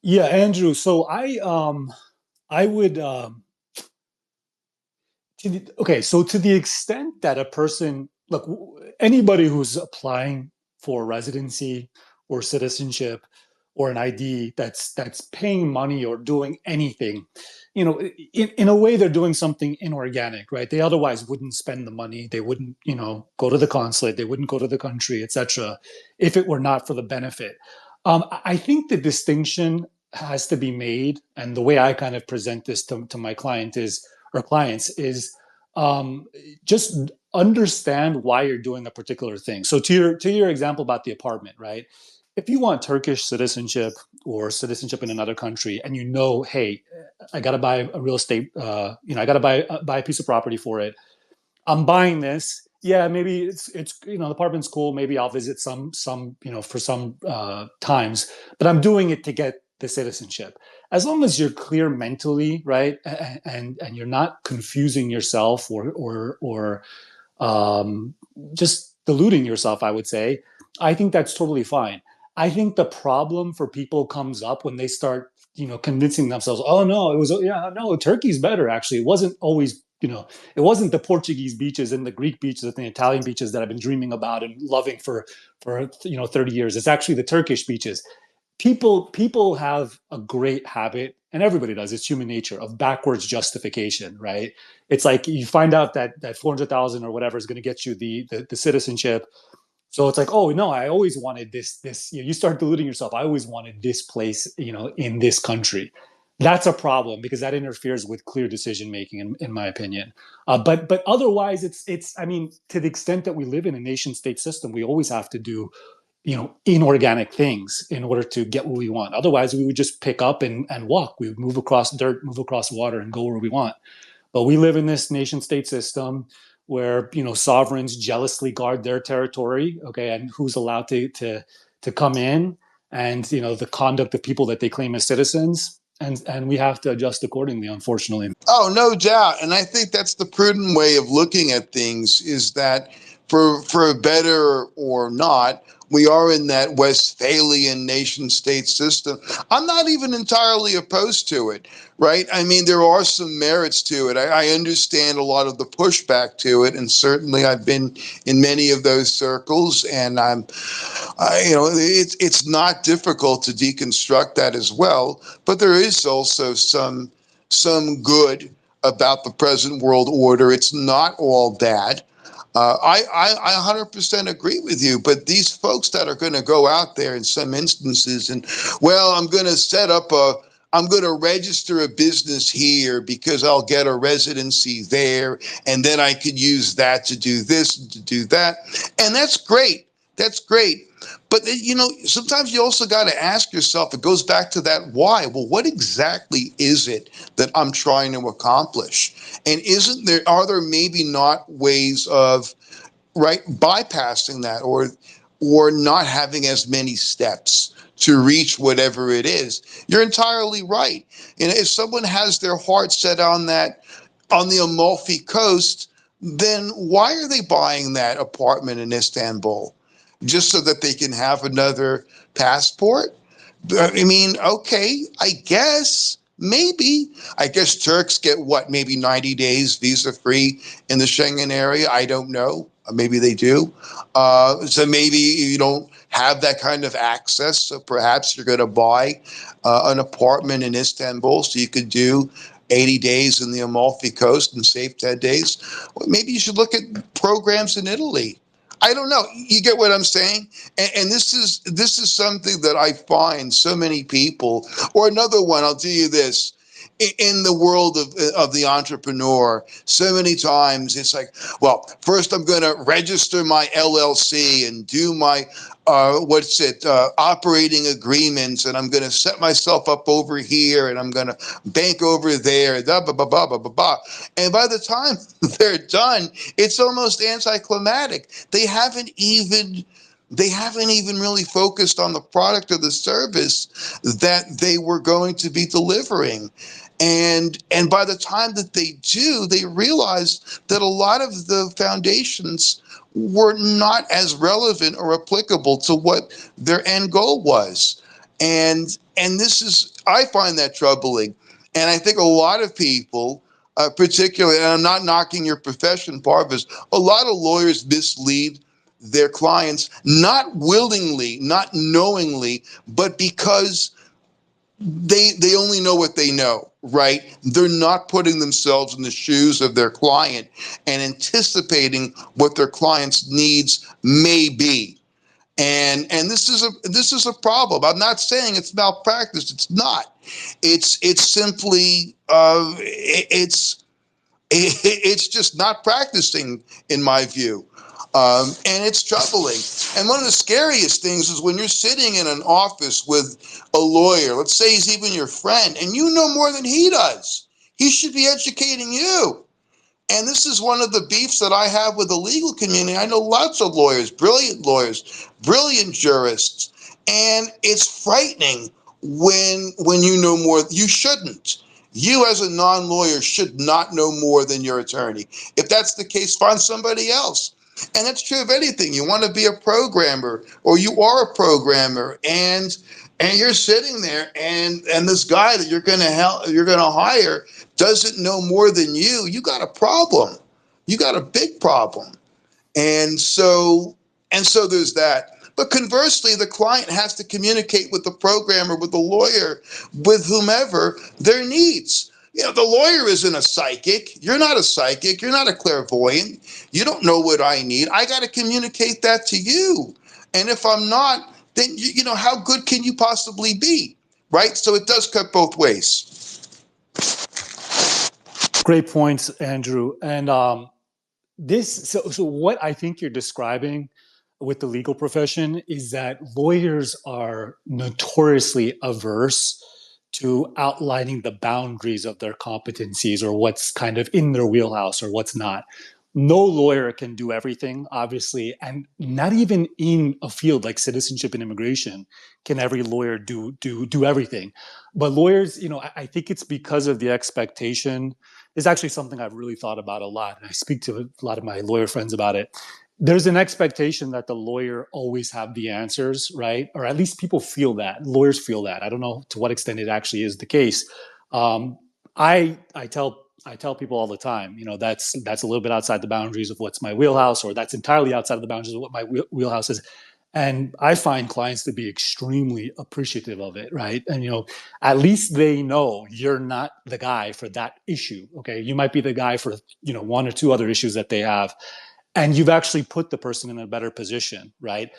Yeah, Andrew. So I would so to the extent that a person, look, anybody who's applying for residency or citizenship or an ID that's paying money or doing anything, in a way they're doing something inorganic, right? They otherwise wouldn't spend the money. They wouldn't, go to the consulate. They wouldn't go to the country, etc., if it were not for the benefit. I think the distinction has to be made, and the way I kind of present this to my clients is just understand why you're doing a particular thing. So to your example about the apartment, right? If you want Turkish citizenship or citizenship in another country, and hey, I got to buy a real estate, I got to buy a piece of property for it. I'm buying this. Yeah, maybe it's the apartment's cool. Maybe I'll visit some for some times, but I'm doing it to get the citizenship. As long as you're clear mentally, right, and you're not confusing yourself or just deluding yourself, I would say, I think that's totally fine. I think the problem for people comes up when they start, convincing themselves, oh no, Turkey's better. Actually, it wasn't always, it wasn't the Portuguese beaches and the Greek beaches and the Italian beaches that I've been dreaming about and loving for 30 years. It's actually the Turkish beaches. People have a great habit, and everybody does, it's human nature, of backwards justification, right? It's like you find out that 400,000 or whatever is going to get you the citizenship. So it's like, oh no, I always wanted this. You start deluding yourself. I always wanted this place, in this country. That's a problem because that interferes with clear decision making, in my opinion. But otherwise, it's. I mean, to the extent that we live in a nation state system, we always have to do, inorganic things in order to get what we want. Otherwise, we would just pick up and walk. We would move across dirt, move across water, and go where we want. But we live in this nation state system where, sovereigns jealously guard their territory, okay, and who's allowed to come in, and, the conduct of people that they claim as citizens. And we have to adjust accordingly, unfortunately. Oh, no doubt. And I think that's the prudent way of looking at things, is that for better or not, we are in that Westphalian nation-state system. I'm not even entirely opposed to it, right? I mean, there are some merits to it. I understand a lot of the pushback to it, and certainly I've been in many of those circles, and it's not difficult to deconstruct that as well. But there is also some good about the present world order. It's not all bad. I 100% agree with you, but these folks that are going to go out there in some instances and, well, I'm going to register a business here because I'll get a residency there, and then I could use that to do this and to do that. And that's great. That's great. But, sometimes you also got to ask yourself, it goes back to that why. Well, what exactly is it that I'm trying to accomplish? And are there maybe not ways of, right, bypassing that or not having as many steps to reach whatever it is? You're entirely right. And if someone has their heart set on the Amalfi Coast, then why are they buying that apartment in Istanbul? Just so that they can have another passport? I mean, okay, I guess, maybe. I guess Turks get maybe 90 days visa-free in the Schengen area? I don't know. Maybe they do. So maybe you don't have that kind of access, so perhaps you're going to buy an apartment in Istanbul so you could do 80 days in the Amalfi Coast and save 10 days. Well, maybe you should look at programs in Italy. I don't know. You get what I'm saying? And this is something that I find so many people, or another one, I'll tell you this, in the world of the entrepreneur, so many times it's like, well, first I'm going to register my LLC and do my operating agreements, and I'm going to set myself up over here, and I'm going to bank over there, blah, blah, blah, blah, blah, blah, blah. And by the time they're done, it's almost anticlimactic. They haven't even really focused on the product or the service that they were going to be delivering. And by the time that they do, they realize that a lot of the foundations were not as relevant or applicable to what their end goal was. And I find that troubling. And I think a lot of people, particularly, and I'm not knocking your profession, Parviz, a lot of lawyers mislead their clients, not willingly, not knowingly, but because they only know what they know, right? They're not putting themselves in the shoes of their client and anticipating what their client's needs may be. And this is a problem. I'm not saying it's malpractice. It's not. It's simply it's just not practicing, in my view. And it's troubling. And one of the scariest things is when you're sitting in an office with a lawyer, let's say he's even your friend, and you know more than he does. He should be educating you. And this is one of the beefs that I have with the legal community. I know lots of lawyers, brilliant jurists, and it's frightening when you know more. You shouldn't. You as a non-lawyer should not know more than your attorney. If that's the case, find somebody else. And that's true of anything. You want to be a programmer, or you are a programmer, and you're sitting there, and this guy that you're going to hire doesn't know more than you. You got a problem. You got a big problem. And so there's that. But conversely, the client has to communicate with the programmer, with the lawyer, with whomever, their needs. The lawyer isn't a psychic. You're not a psychic. You're not a clairvoyant. You don't know what I need. I got to communicate that to you. And if I'm not, then, how good can you possibly be? Right? So it does cut both ways. Great points, Andrew. And so what I think you're describing with the legal profession is that lawyers are notoriously averse to outlining the boundaries of their competencies or what's kind of in their wheelhouse or what's not. No lawyer can do everything, obviously, and not even in a field like citizenship and immigration can every lawyer do everything. But lawyers, I think it's because of the expectation. It's actually something I've really thought about a lot, and I speak to a lot of my lawyer friends about it. there's an expectation that the lawyer always have the answers, right? Or at least people feel that. Lawyers feel that. I don't know to what extent it actually is the case. I tell people all the time, that's a little bit outside the boundaries of what's my wheelhouse, or that's entirely outside of the boundaries of what my wheelhouse is. And I find clients to be extremely appreciative of it, right? And at least they know you're not the guy for that issue. Okay, you might be the guy for one or two other issues that they have, and you've actually put the person in a better position, right?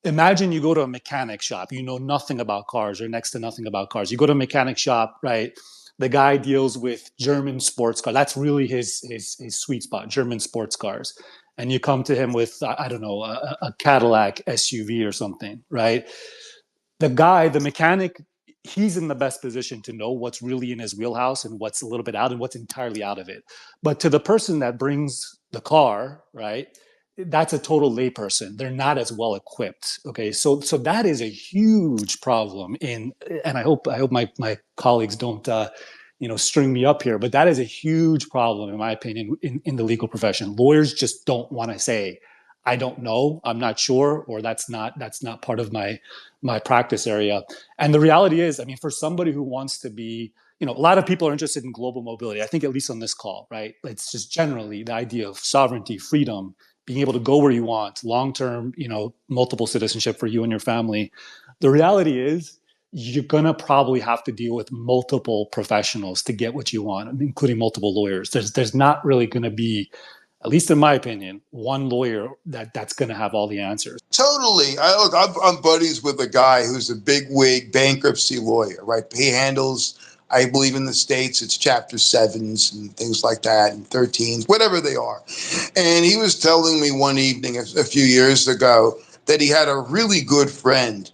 Imagine you go to a mechanic shop, you know nothing about cars or next to nothing about cars. You go to a mechanic shop, right? The guy deals with German sports cars. That's really his sweet spot, German sports cars. And you come to him with, I don't know, a Cadillac SUV or something, right? The mechanic, he's in the best position to know what's really in his wheelhouse and what's a little bit out and what's entirely out of it. But to the person that brings the car, right, that's a total layperson. They're not as well equipped. Okay, so that is a huge problem and I hope my colleagues don't string me up here, but that is a huge problem in my opinion in the legal profession. Lawyers just don't want to say, I don't know, I'm not sure, or that's not part of my practice area. And the reality is, I mean, for somebody who wants to be, a lot of people are interested in global mobility. I think at least on this call, right? It's just generally the idea of sovereignty, freedom, being able to go where you want, long-term, multiple citizenship for you and your family. The reality is you're going to probably have to deal with multiple professionals to get what you want, including multiple lawyers. There's not really going to be, at least in my opinion, one lawyer that's going to have all the answers. Totally. I'm buddies with a guy who's a big wig bankruptcy lawyer, right? He handles, I believe in the States, it's Chapter 7s and things like that, and 13s, whatever they are. And he was telling me one evening a few years ago that he had a really good friend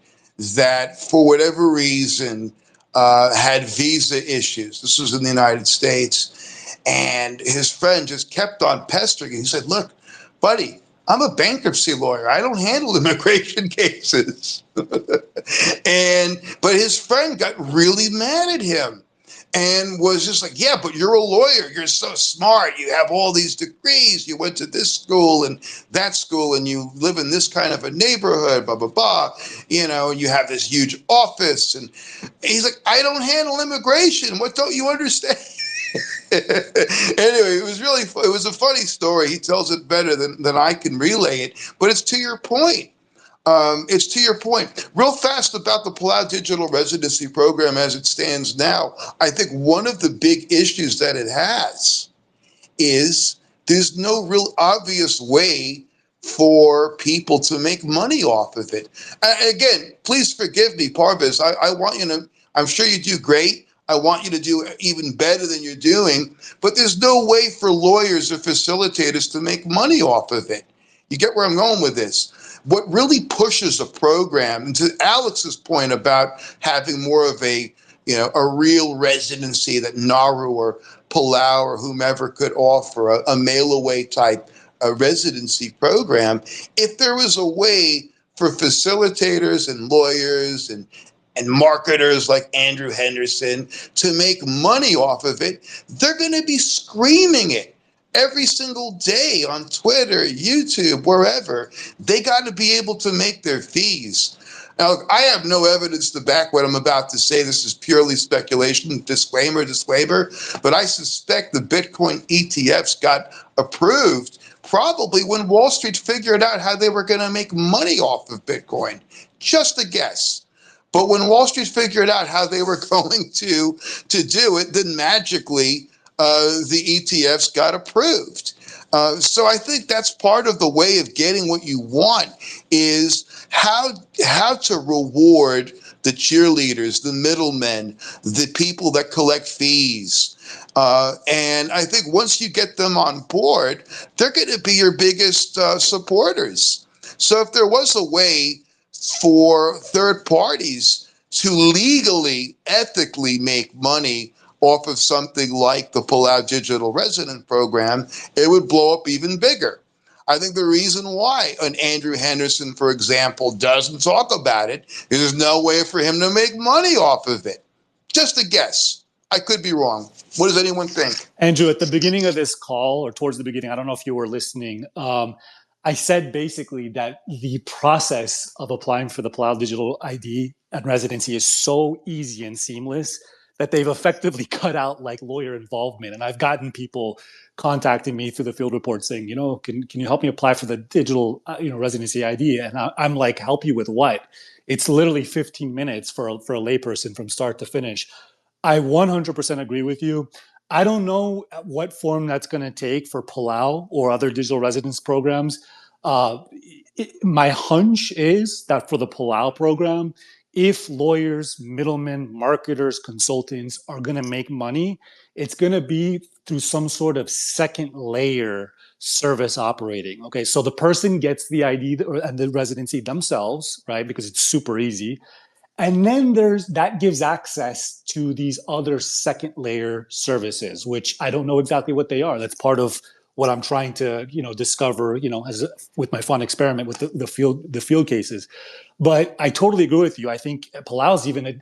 that, for whatever reason, had visa issues. This was in the United States. And his friend just kept on pestering him. He said, look, buddy, I'm a bankruptcy lawyer. I don't handle immigration cases. But his friend got really mad at him and was just like, yeah, but you're a lawyer. You're so smart. You have all these degrees. You went to this school and that school, and you live in this kind of a neighborhood, blah, blah, blah. You have this huge office. And he's like, I don't handle immigration. What don't you understand? Anyway, it was a funny story. He tells it better than I can relay it, but it's to your point. Real fast about the Palau Digital Residency Program as it stands now, I think one of the big issues that it has is there's no real obvious way for people to make money off of it. Again, please forgive me, Parviz. I want you to, I'm sure you do great. I want you to do even better than you're doing, but there's no way for lawyers or facilitators to make money off of it. You get where I'm going with this? What really pushes a program, and to Alex's point about having more of a real residency that Nauru or Palau or whomever could offer, a mail-away type residency program, if there was a way for facilitators and lawyers and marketers like Andrew Henderson to make money off of it, they're going to be screaming it every single day on Twitter, YouTube, wherever. They got to be able to make their fees. Now, look, I have no evidence to back what I'm about to say. This is purely speculation, disclaimer, but I suspect the Bitcoin ETFs got approved probably when Wall Street figured out how they were going to make money off of Bitcoin. Just a guess. But when Wall Street figured out how they were going to do it, then magically the ETFs got approved. So I think that's part of the way of getting what you want, is how to reward the cheerleaders, the middlemen, the people that collect fees. And I think once you get them on board, they're going to be your biggest supporters. So if there was a way for third parties to legally, ethically make money off of something like the Palau Digital Resident Program, it would blow up even bigger. I think the reason why an Andrew Henderson, for example, doesn't talk about it is there's no way for him to make money off of it. Just a guess. I could be wrong. What does anyone think? Andrew, at the beginning of this call, or towards the beginning, I don't know if you were listening, I said basically that the process of applying for the Palau Digital ID and residency is so easy and seamless that they've effectively cut out like lawyer involvement. And I've gotten people contacting me through the field report saying, can you help me apply for the digital, residency ID? And I'm like, help you with what? It's literally 15 minutes for a layperson from start to finish. I 100% agree with you. I don't know what form that's going to take for Palau or other digital residence programs. My hunch is that for the Palau program, if lawyers, middlemen, marketers, consultants are going to make money, it's going to be through some sort of second layer service operating. Okay, so the person gets the ID and the residency themselves, right? Because it's super easy. And then that gives access to these other second layer services, which I don't know exactly what they are. That's part of what I'm trying to, discover, with my fun experiment with the field cases. But I totally agree with you. I think Palau's even,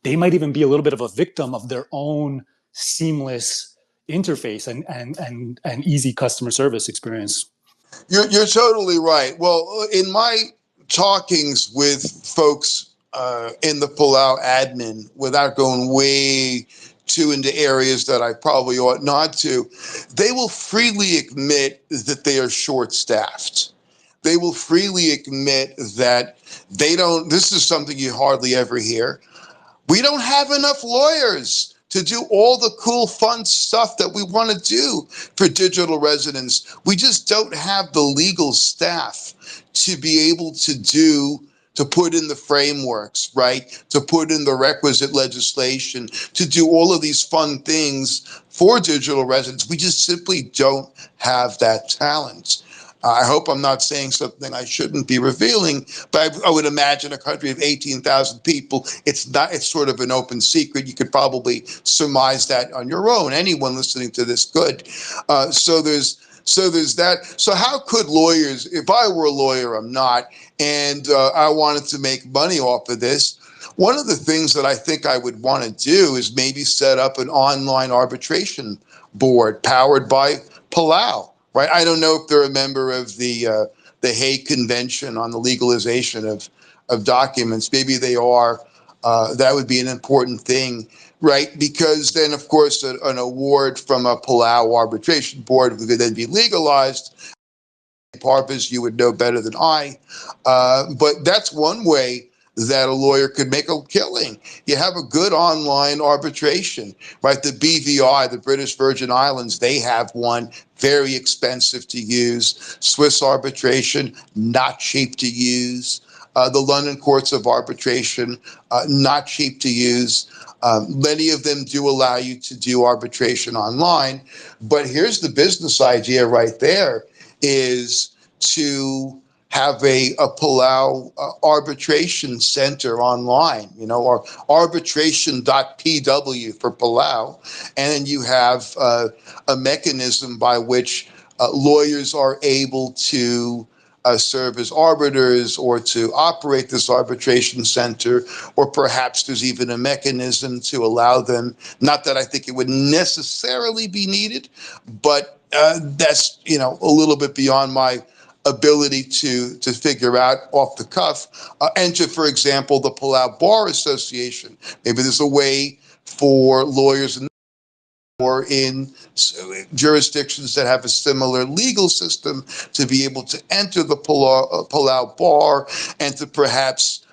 they might even be a little bit of a victim of their own seamless interface and easy customer service experience. You're totally right. Well, in my talkings with folks in the Palau admin, without going way too into areas that I probably ought not to, they will freely admit that they are short-staffed. They will freely admit that they don't, this is something you hardly ever hear. We don't have enough lawyers to do all the cool, fun stuff that we want to do for digital residents. We just don't have the legal staff to be able to put in the frameworks, right? To put in the requisite legislation, to do all of these fun things for digital residents. We just simply don't have that talent. I hope I'm not saying something I shouldn't be revealing, but I would imagine a country of 18,000 people, it's sort of an open secret. You could probably surmise that on your own. Anyone listening to this could. So there's that. So how could lawyers, if I were a lawyer, I'm not, and I wanted to make money off of this, one of the things that I think I would want to do is maybe set up an online arbitration board powered by Palau. Right, I don't know if they're a member of the Hague Convention on the legalization of documents. Maybe they are. That would be an important thing, right? Because then, of course, an award from a Palau arbitration board could then be legalized. Parviz, you would know better than I, but that's one way that a lawyer could make a killing. You have a good online arbitration, right? The BVI, the British Virgin Islands, they have one, very expensive to use. Swiss arbitration, not cheap to use. The London Courts of Arbitration, not cheap to use. Many of them do allow you to do arbitration online, but here's the business idea right there, is to have a Palau arbitration center online, or arbitration.pw for Palau. And then you have a mechanism by which lawyers are able to serve as arbiters or to operate this arbitration center, or perhaps there's even a mechanism to allow them, not that I think it would necessarily be needed, but that's, a little bit beyond my ability to figure out off the cuff. Enter, for example, the Palau Bar Association. Maybe there's a way for lawyers or in jurisdictions that have a similar legal system to be able to enter the Palau Bar and to perhaps,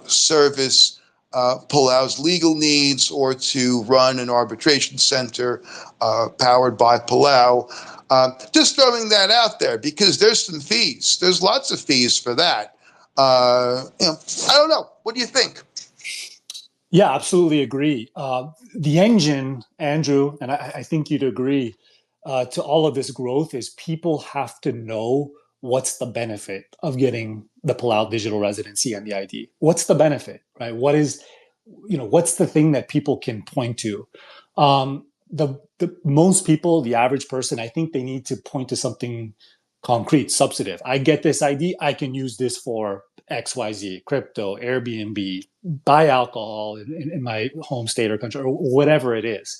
service Palau's legal needs, or to run an arbitration center powered by Palau. Just throwing that out there, because there's some fees. There's lots of fees for that. I don't know. What do you think? Yeah, absolutely agree. The engine, Andrew, and I think you'd agree, to all of this growth is people have to know what's the benefit of getting the Palau digital residency and the ID. What's the benefit, right? What's the thing that people can point to? The most people, the average person, I think they need to point to something concrete, substantive. I get this ID, I can use this for XYZ, crypto, Airbnb, buy alcohol in my home state or country, or whatever it is.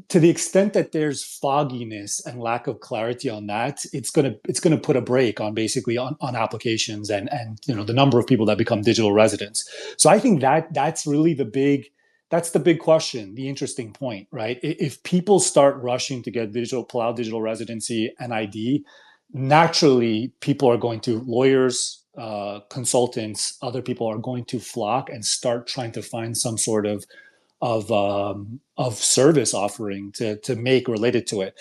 to the extent that there's fogginess and lack of clarity on that, it's gonna put a brake on basically on applications and the number of people that become digital residents. So I think that's really the big question, the interesting point, right? If people start rushing to get Palau digital residency and ID, naturally people are going to, lawyers, consultants, other people are going to flock and start trying to find some sort of service offering to make related to it.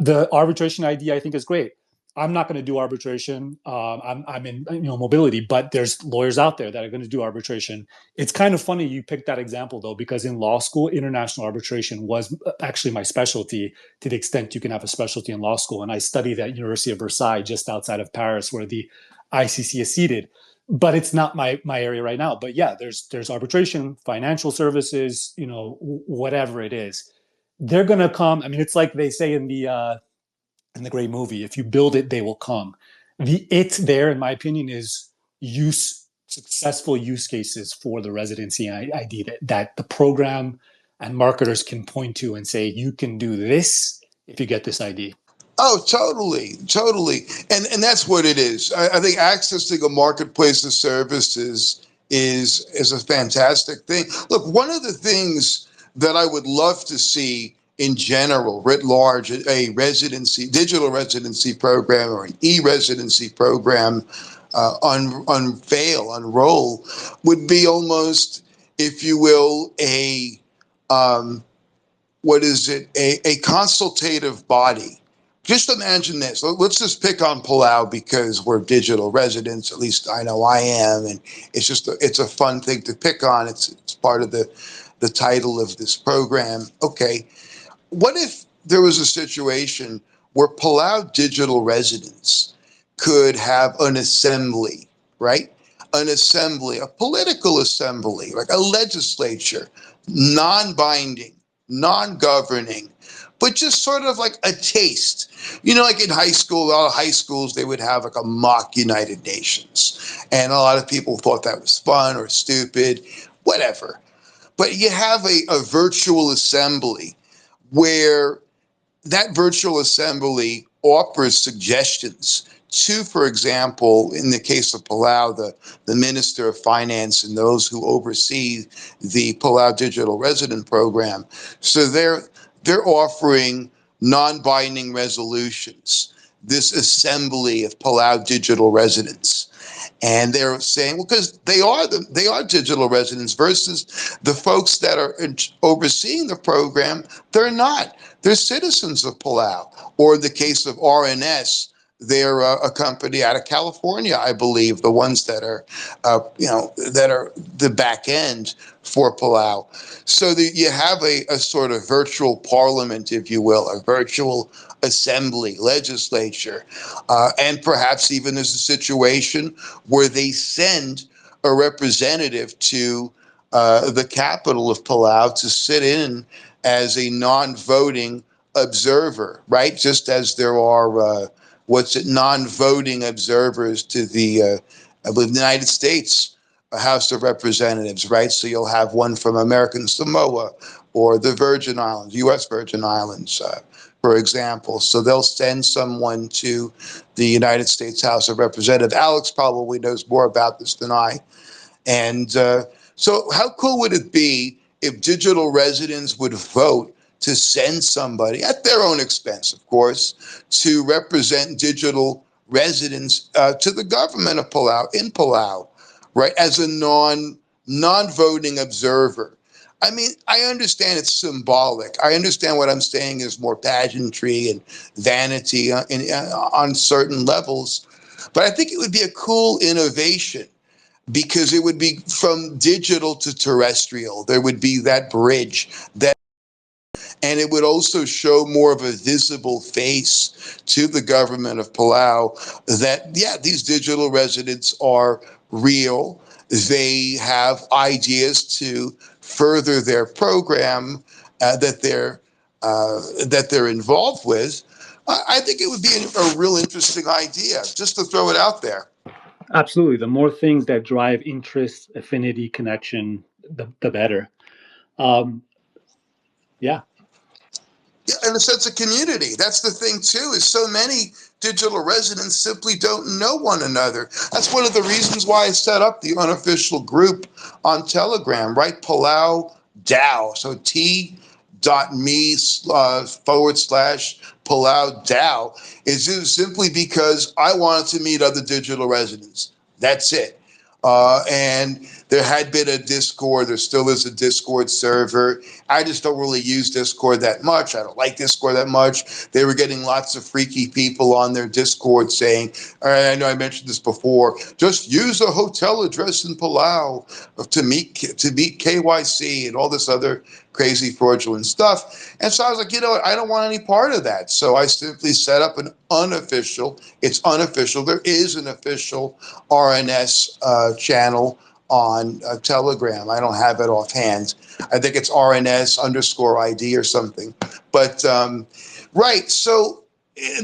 The arbitration ID I think is great. I'm not going to do arbitration. I'm in mobility, but there's lawyers out there that are going to do arbitration. It's kind of funny you picked that example though, because in law school, international arbitration was actually my specialty, to the extent you can have a specialty in law school. And I studied at University of Versailles, just outside of Paris, where the ICC is seated. But it's not my area right now. But yeah, there's arbitration, financial services, whatever it is, they're going to come. I mean, it's like they say in the great movie, if you build it, they will come. There, in my opinion, is successful use cases for the residency ID that the program and marketers can point to and say, you can do this if you get this ID. Oh, totally. And that's what it is. I think accessing a marketplace of services is a fantastic thing. Look, one of the things that I would love to see in general, writ large, a digital residency program or an e-residency program unroll would be almost, if you will, a consultative body. Just imagine this. Let's just pick on Palau because we're digital residents. At least I know I am, and it's a fun thing to pick on. It's part of the title of this program. Okay, what if there was a situation where Palau digital residents could have an assembly, right? An assembly, a political assembly, like a legislature, non-binding, non-governing, but just sort of like a taste. Like in high school, a lot of high schools, they would have like a mock United Nations. And a lot of people thought that was fun or stupid, whatever. But you have a virtual assembly where that virtual assembly offers suggestions to, for example, in the case of Palau, the Minister of Finance and those who oversee the Palau Digital Resident Program. So they're offering non-binding resolutions, this assembly of Palau digital residents. And they're saying, well, because they are digital residents versus the folks that are overseeing the program, they're not. They're citizens of Palau. Or in the case of RNS, they're a company out of California, I believe, the ones that are, that are the back end for Palau. So that you have a sort of virtual parliament, if you will, a virtual assembly, legislature, and perhaps even there's a situation where they send a representative to the capital of Palau to sit in as a non-voting observer, right? Just as there are non-voting observers to the United States House of Representatives, right? So you'll have one from American Samoa or the Virgin Islands, U.S. Virgin Islands, for example. So they'll send someone to the United States House of Representatives. Alex probably knows more about this than I. And so how cool would it be if digital residents would vote to send somebody, at their own expense, of course, to represent digital residents to the government of Palau, in Palau, right, as a non-voting observer. I mean, I understand it's symbolic. I understand what I'm saying is more pageantry and vanity on certain levels. But I think it would be a cool innovation because it would be from digital to terrestrial. There would be that bridge, and it would also show more of a visible face to the government of Palau that, yeah, these digital residents are real. They have ideas to further their program that they're involved with. I think it would be a real interesting idea, just to throw it out there. Absolutely. The more things that drive interest, affinity, connection, the better. Yeah. Yeah, and a sense of community. That's the thing too, is so many digital residents simply don't know one another. That's one of the reasons why I set up the unofficial group on Telegram, right? Palau DAO. So t.me / Palau DAO is simply because I wanted to meet other digital residents. That's it. And there had been a Discord. There still is a Discord server. I just don't really use Discord that much. I don't like Discord that much. They were getting lots of freaky people on their Discord saying, I know I mentioned this before, just use a hotel address in Palau to meet KYC and all this other crazy fraudulent stuff. And so I was like, you know what? I don't want any part of that. So I simply set up an unofficial. It's unofficial. There is an official RNS channel on Telegram. I don't have it offhand. I think it's RNS_ID or something. But right, so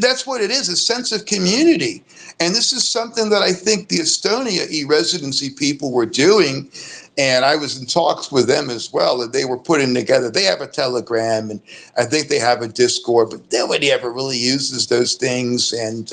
that's what it is, a sense of community. And this is something that I think the Estonia e-residency people were doing. And I was in talks with them as well, and they were putting together, they have a Telegram, and I think they have a Discord, but nobody ever really uses those things. And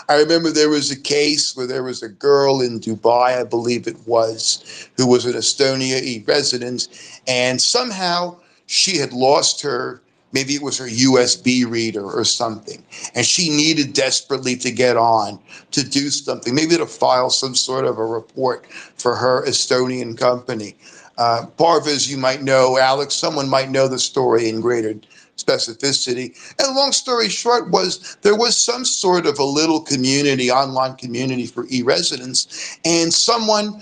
I remember there was a case where there was a girl in Dubai, I believe it was, who was an Estonia e-resident, and somehow she had lost her, maybe it was her USB reader or something, and she needed desperately to get on to do something, maybe to file some sort of a report for her Estonian company. Parviz, you might know, Alex, someone might know the story in greater specificity. And long story short was there was some sort of a little community, online community for e-residents, and someone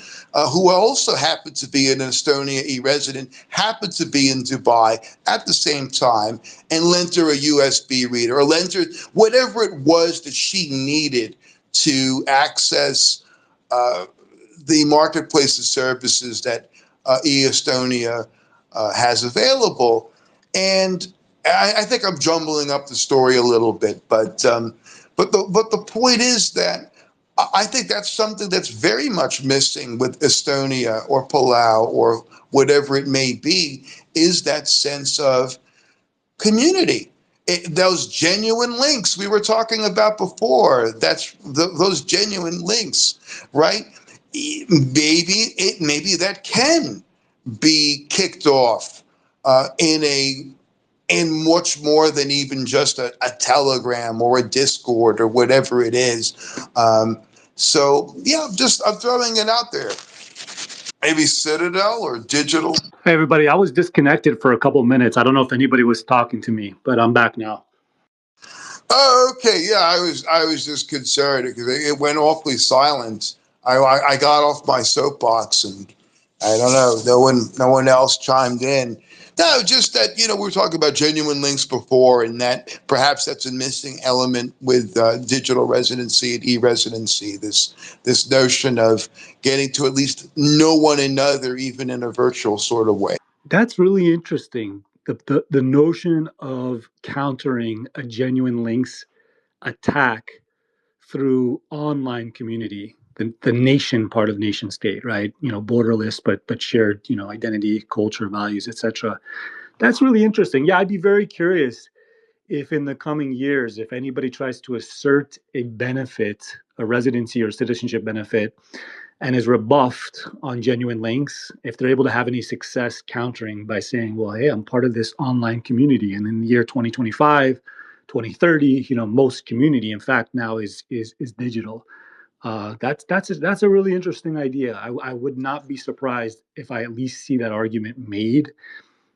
who also happened to be an Estonia e-resident happened to be in Dubai at the same time and lent her a USB reader or lent her whatever it was that she needed to access the marketplace of services that e-Estonia has available. And I think I'm jumbling up the story a little bit, but the point is that I think that's something that's very much missing with Estonia or Palau or whatever it may be, is that sense of community. Those genuine links we were talking about before, those genuine links, right? Maybe that can be kicked off in much more than even just a Telegram or a Discord or whatever it is. So yeah, I'm throwing it out there. Maybe Citadel or Digital. Hey, everybody. I was disconnected for a couple of minutes. I don't know if anybody was talking to me, but I'm back now. Oh, okay. Yeah, I was just concerned because it went awfully silent. I got off my soapbox and I don't know. No one else chimed in. No, just that, we were talking about genuine links before, and that perhaps that's a missing element with digital residency and e-residency. This notion of getting to at least know one another, even in a virtual sort of way. That's really interesting. The notion of countering a genuine links attack through online community, the nation part of nation state, right? Borderless, but shared, identity, culture, values, etc. That's really interesting. Yeah, I'd be very curious if in the coming years, if anybody tries to assert a benefit, a residency or citizenship benefit, and is rebuffed on genuine links, if they're able to have any success countering by saying, well, hey, I'm part of this online community. And in the year 2025, 2030, most community, in fact, now is digital. That's a really interesting idea. I would not be surprised if I at least see that argument made,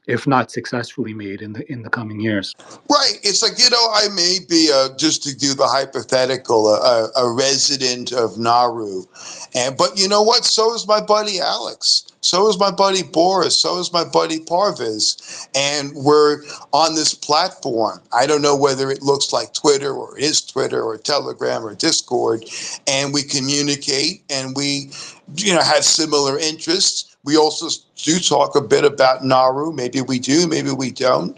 if not successfully made in the coming years. Right. It's like, I may be, just to do the hypothetical, a resident of Nauru. But you know what? So is my buddy Alex. So is my buddy Boris. So is my buddy Parviz. And we're on this platform. I don't know whether it looks like Twitter or is Twitter or Telegram or Discord. And we communicate and we, have similar interests. We also do talk a bit about Nauru. Maybe we do, maybe we don't.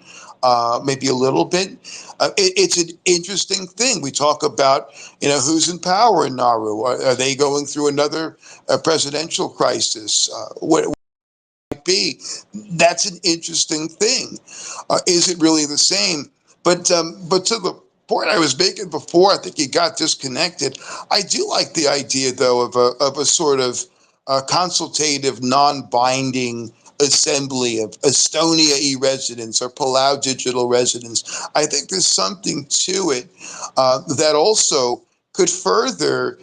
Maybe a little bit. It's an interesting thing. We talk about, who's in power in Nauru. Are they going through another presidential crisis? What it might be? That's an interesting thing. Is it really the same? But to the point I was making before, I think you got disconnected. I do like the idea, though, of a sort of consultative, non-binding assembly of Estonia e-residents or Palau digital residents. I think there's something to it that also could further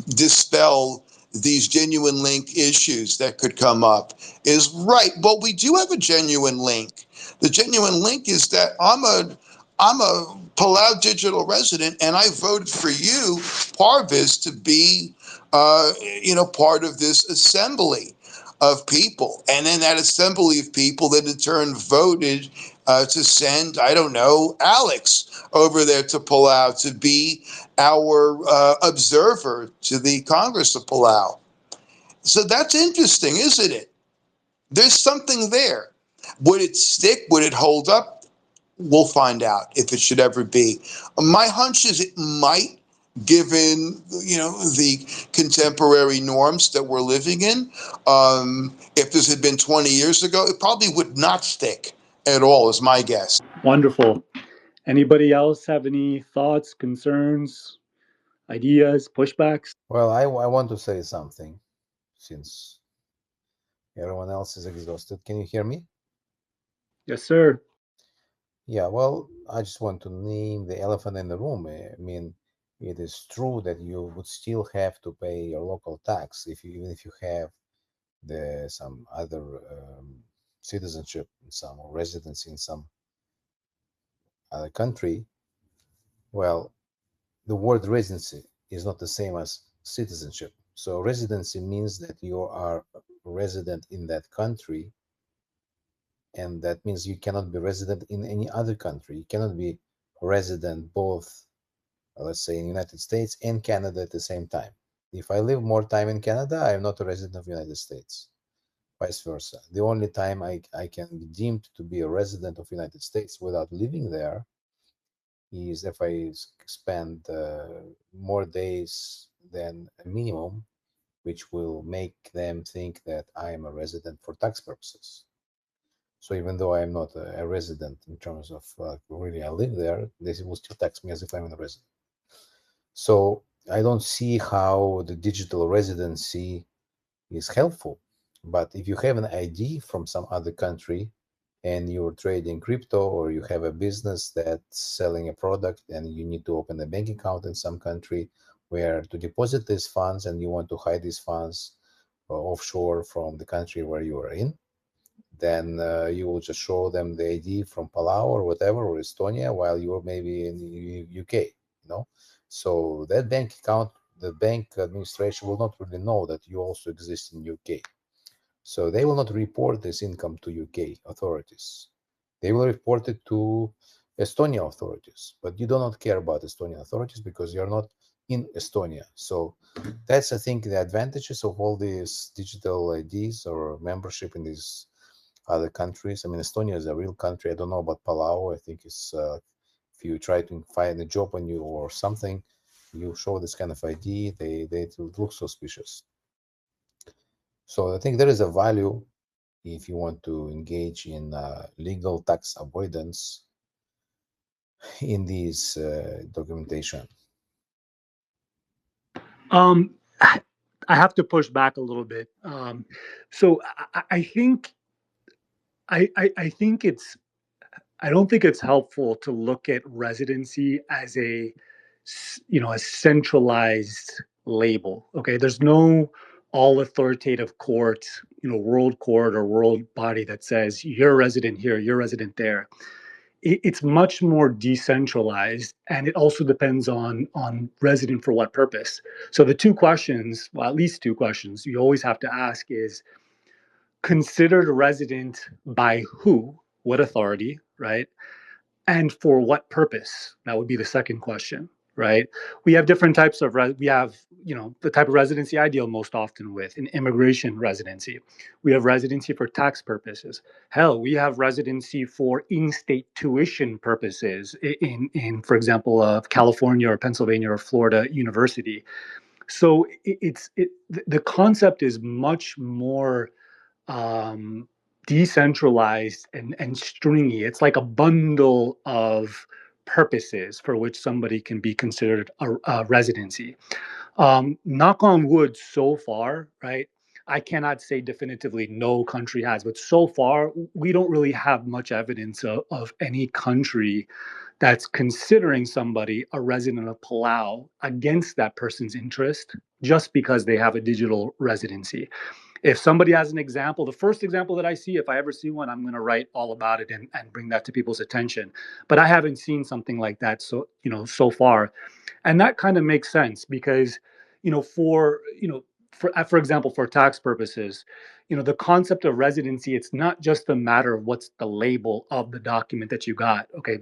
dispel these genuine link issues that could come up. Is right. Well, we do have a genuine link. The genuine link is that I'm a Palau digital resident, and I voted for you, Parviz, to be, part of this assembly of people. And then that assembly of people then in turn voted to send, I don't know, Alex over there to Palau to be our observer to the Congress of Palau. So that's interesting, isn't it? There's something there. Would it stick? Would it hold up? We'll find out if it should ever be. My hunch is it might, given the contemporary norms that we're living in. If this had been 20 years ago, it probably would not stick at all, is my guess. Wonderful. Anybody else have any thoughts, concerns, ideas, pushbacks? Well, I want to say something since everyone else is exhausted. Can you hear me? Yes, sir. Yeah, well, I just want to name the elephant in the room. I mean, it is true that you would still have to pay your local tax even if you have some other citizenship in some or residency in some other country. Well, the word residency is not the same as citizenship. So residency means that you are resident in that country, and that means you cannot be resident in any other country. You cannot be resident both, let's say, in the United States and Canada at the same time. If I live more time in Canada, I am not a resident of the United States. Vice versa. The only time I can be deemed to be a resident of the United States without living there is if I spend more days than a minimum, which will make them think that I am a resident for tax purposes. So even though I am not a resident in terms of really I live there, they will still tax me as if I'm a resident. So I don't see how the digital residency is helpful. But if you have an ID from some other country and you're trading crypto, or you have a business that's selling a product and you need to open a bank account in some country where to deposit these funds, and you want to hide these funds offshore from the country where you are in, then you will just show them the ID from Palau or whatever, or Estonia, while you're maybe in UK, So that bank account, the bank administration will not really know that you also exist in UK. So they will not report this income to UK authorities. They will report it to Estonia authorities, but you do not care about Estonian authorities because you're not in Estonia. So that's, I think, the advantages of all these digital IDs or membership in these other countries. I mean, Estonia is a real country. I don't know about Palau. I think it's if you try to find a job on you or something, you show this kind of ID, they look suspicious. So I think there is a value if you want to engage in legal tax avoidance in this documentation. I have to push back a little bit. So I think I don't think it's helpful to look at residency as a centralized label. Okay, there's no all authoritative court, world court or world body that says you're resident here, you're resident there. It's much more decentralized, and it also depends on resident for what purpose. So the two questions, well, at least two questions you always have to ask is, considered resident by who, what authority, right? And for what purpose? That would be the second question, right? We have different types of, we have, the type of residency I deal most often with, an immigration residency. We have residency for tax purposes. Hell, we have residency for in-state tuition purposes in for example, California or Pennsylvania or Florida University. So the concept is much more decentralized and stringy. It's like a bundle of purposes for which somebody can be considered a residency. Knock on wood, so far, right? I cannot say definitively no country has, but so far we don't really have much evidence of any country that's considering somebody a resident of Palau against that person's interest just because they have a digital residency. If somebody has an example, the first example that I see, if I ever see one, I'm going to write all about it and bring that to people's attention. But I haven't seen something like that so far, and that kind of makes sense because for example, for tax purposes, the concept of residency, it's not just a matter of what's the label of the document that you got. Okay,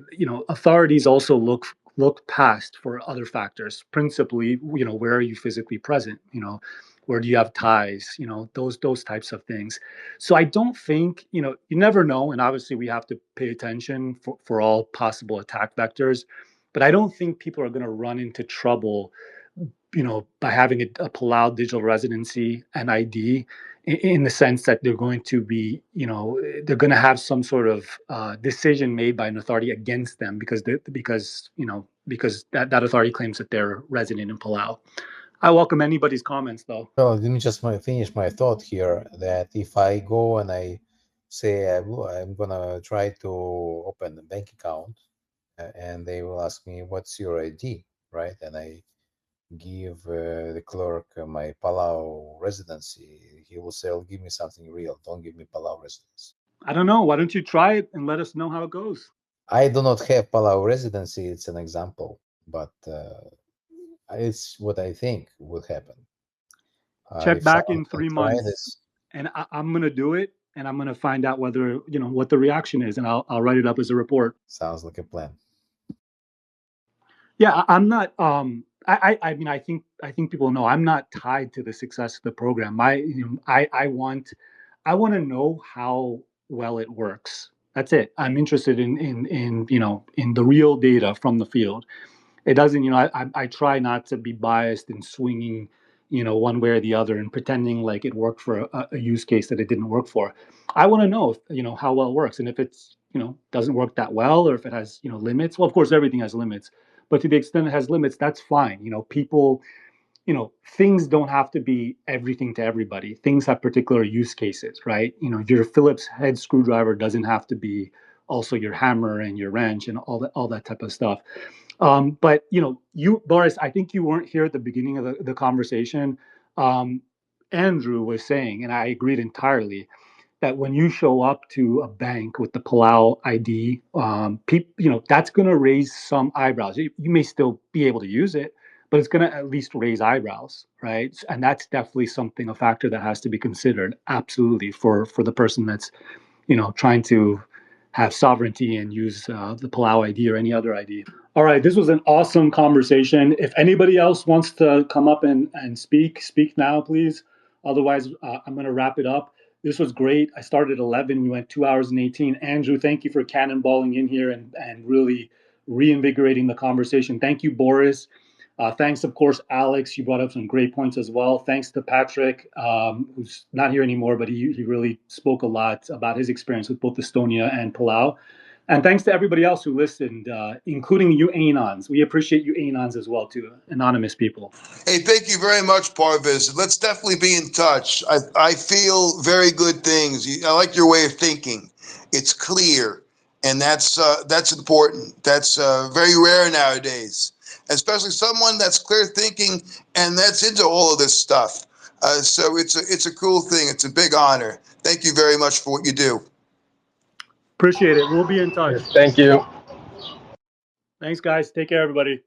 authorities also look past for other factors, principally, where are you physically present, where do you have ties, those types of things. So I don't think, you never know, and obviously we have to pay attention for all possible attack vectors, but I don't think people are going to run into trouble, by having a Palau digital residency and ID, in the sense that they're going to be, they're going to have some sort of decision made by an authority against them because that authority claims that they're resident in Palau. I welcome anybody's comments, though. Well, let me just finish my thought here, that if I go and I say I'm gonna try to open a bank account, and they will ask me, what's your ID, right? And I give the clerk my Palau residency, he will say, give me something real, don't give me Palau residency. I don't know. Why don't you try it and let us know how it goes? I do not have Palau residency. It's an example, but it's what I think will happen. Check back in 3 months, and I'm going to do it, and I'm going to find out whether, what the reaction is, and I'll write it up as a report. Sounds like a plan. Yeah, I'm not. I mean, I think people know I'm not tied to the success of the program. I want to know how well it works. That's it. I'm interested in the real data from the field. It doesn't, I try not to be biased and swinging, one way or the other and pretending like it worked for a use case that it didn't work for. I want to know if, how well it works, and if it's, doesn't work that well, or if it has, limits. Well, of course, everything has limits, but to the extent it has limits, that's fine. People, things don't have to be everything to everybody. Things have particular use cases, right? Your Phillips head screwdriver doesn't have to be also your hammer and your wrench and all that type of stuff. But you, Boris, I think you weren't here at the beginning of the conversation. Andrew was saying, and I agreed entirely, that when you show up to a bank with the Palau ID, that's going to raise some eyebrows. You may still be able to use it, but it's going to at least raise eyebrows, right? And that's definitely a factor that has to be considered, absolutely, for the person that's, trying to have sovereignty and use the Palau ID or any other ID. All right, this was an awesome conversation. If anybody else wants to come up and speak now, please. Otherwise, I'm going to wrap it up. This was great. I started at 11. We went 2 hours and 18. Andrew, thank you for cannonballing in here and really reinvigorating the conversation. Thank you, Boris. Thanks, of course, Alex. You brought up some great points as well. Thanks to Patrick, who's not here anymore, but he really spoke a lot about his experience with both Estonia and Palau. And thanks to everybody else who listened, including you Anons. We appreciate you Anons as well, too, anonymous people. Hey, thank you very much, Parviz. Let's definitely be in touch. I feel very good things. I like your way of thinking. It's clear, and that's important. That's very rare nowadays, especially someone that's clear thinking and that's into all of this stuff. So it's a cool thing. It's a big honor. Thank you very much for what you do. Appreciate it. We'll be in touch. Thank you. Thanks, guys. Take care, everybody.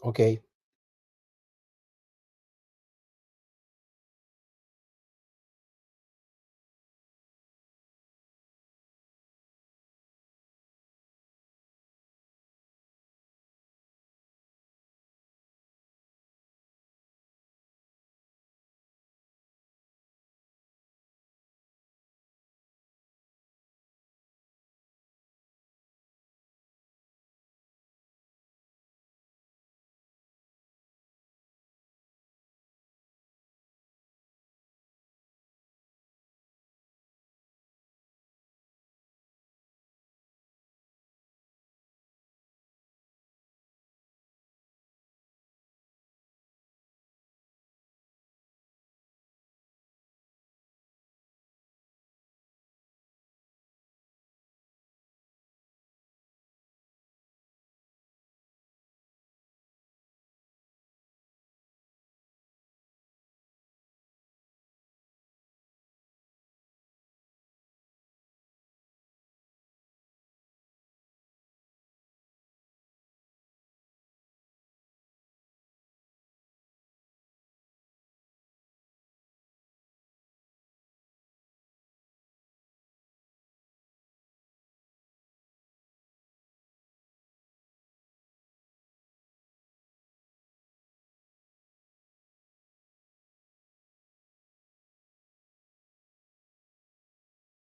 Okay.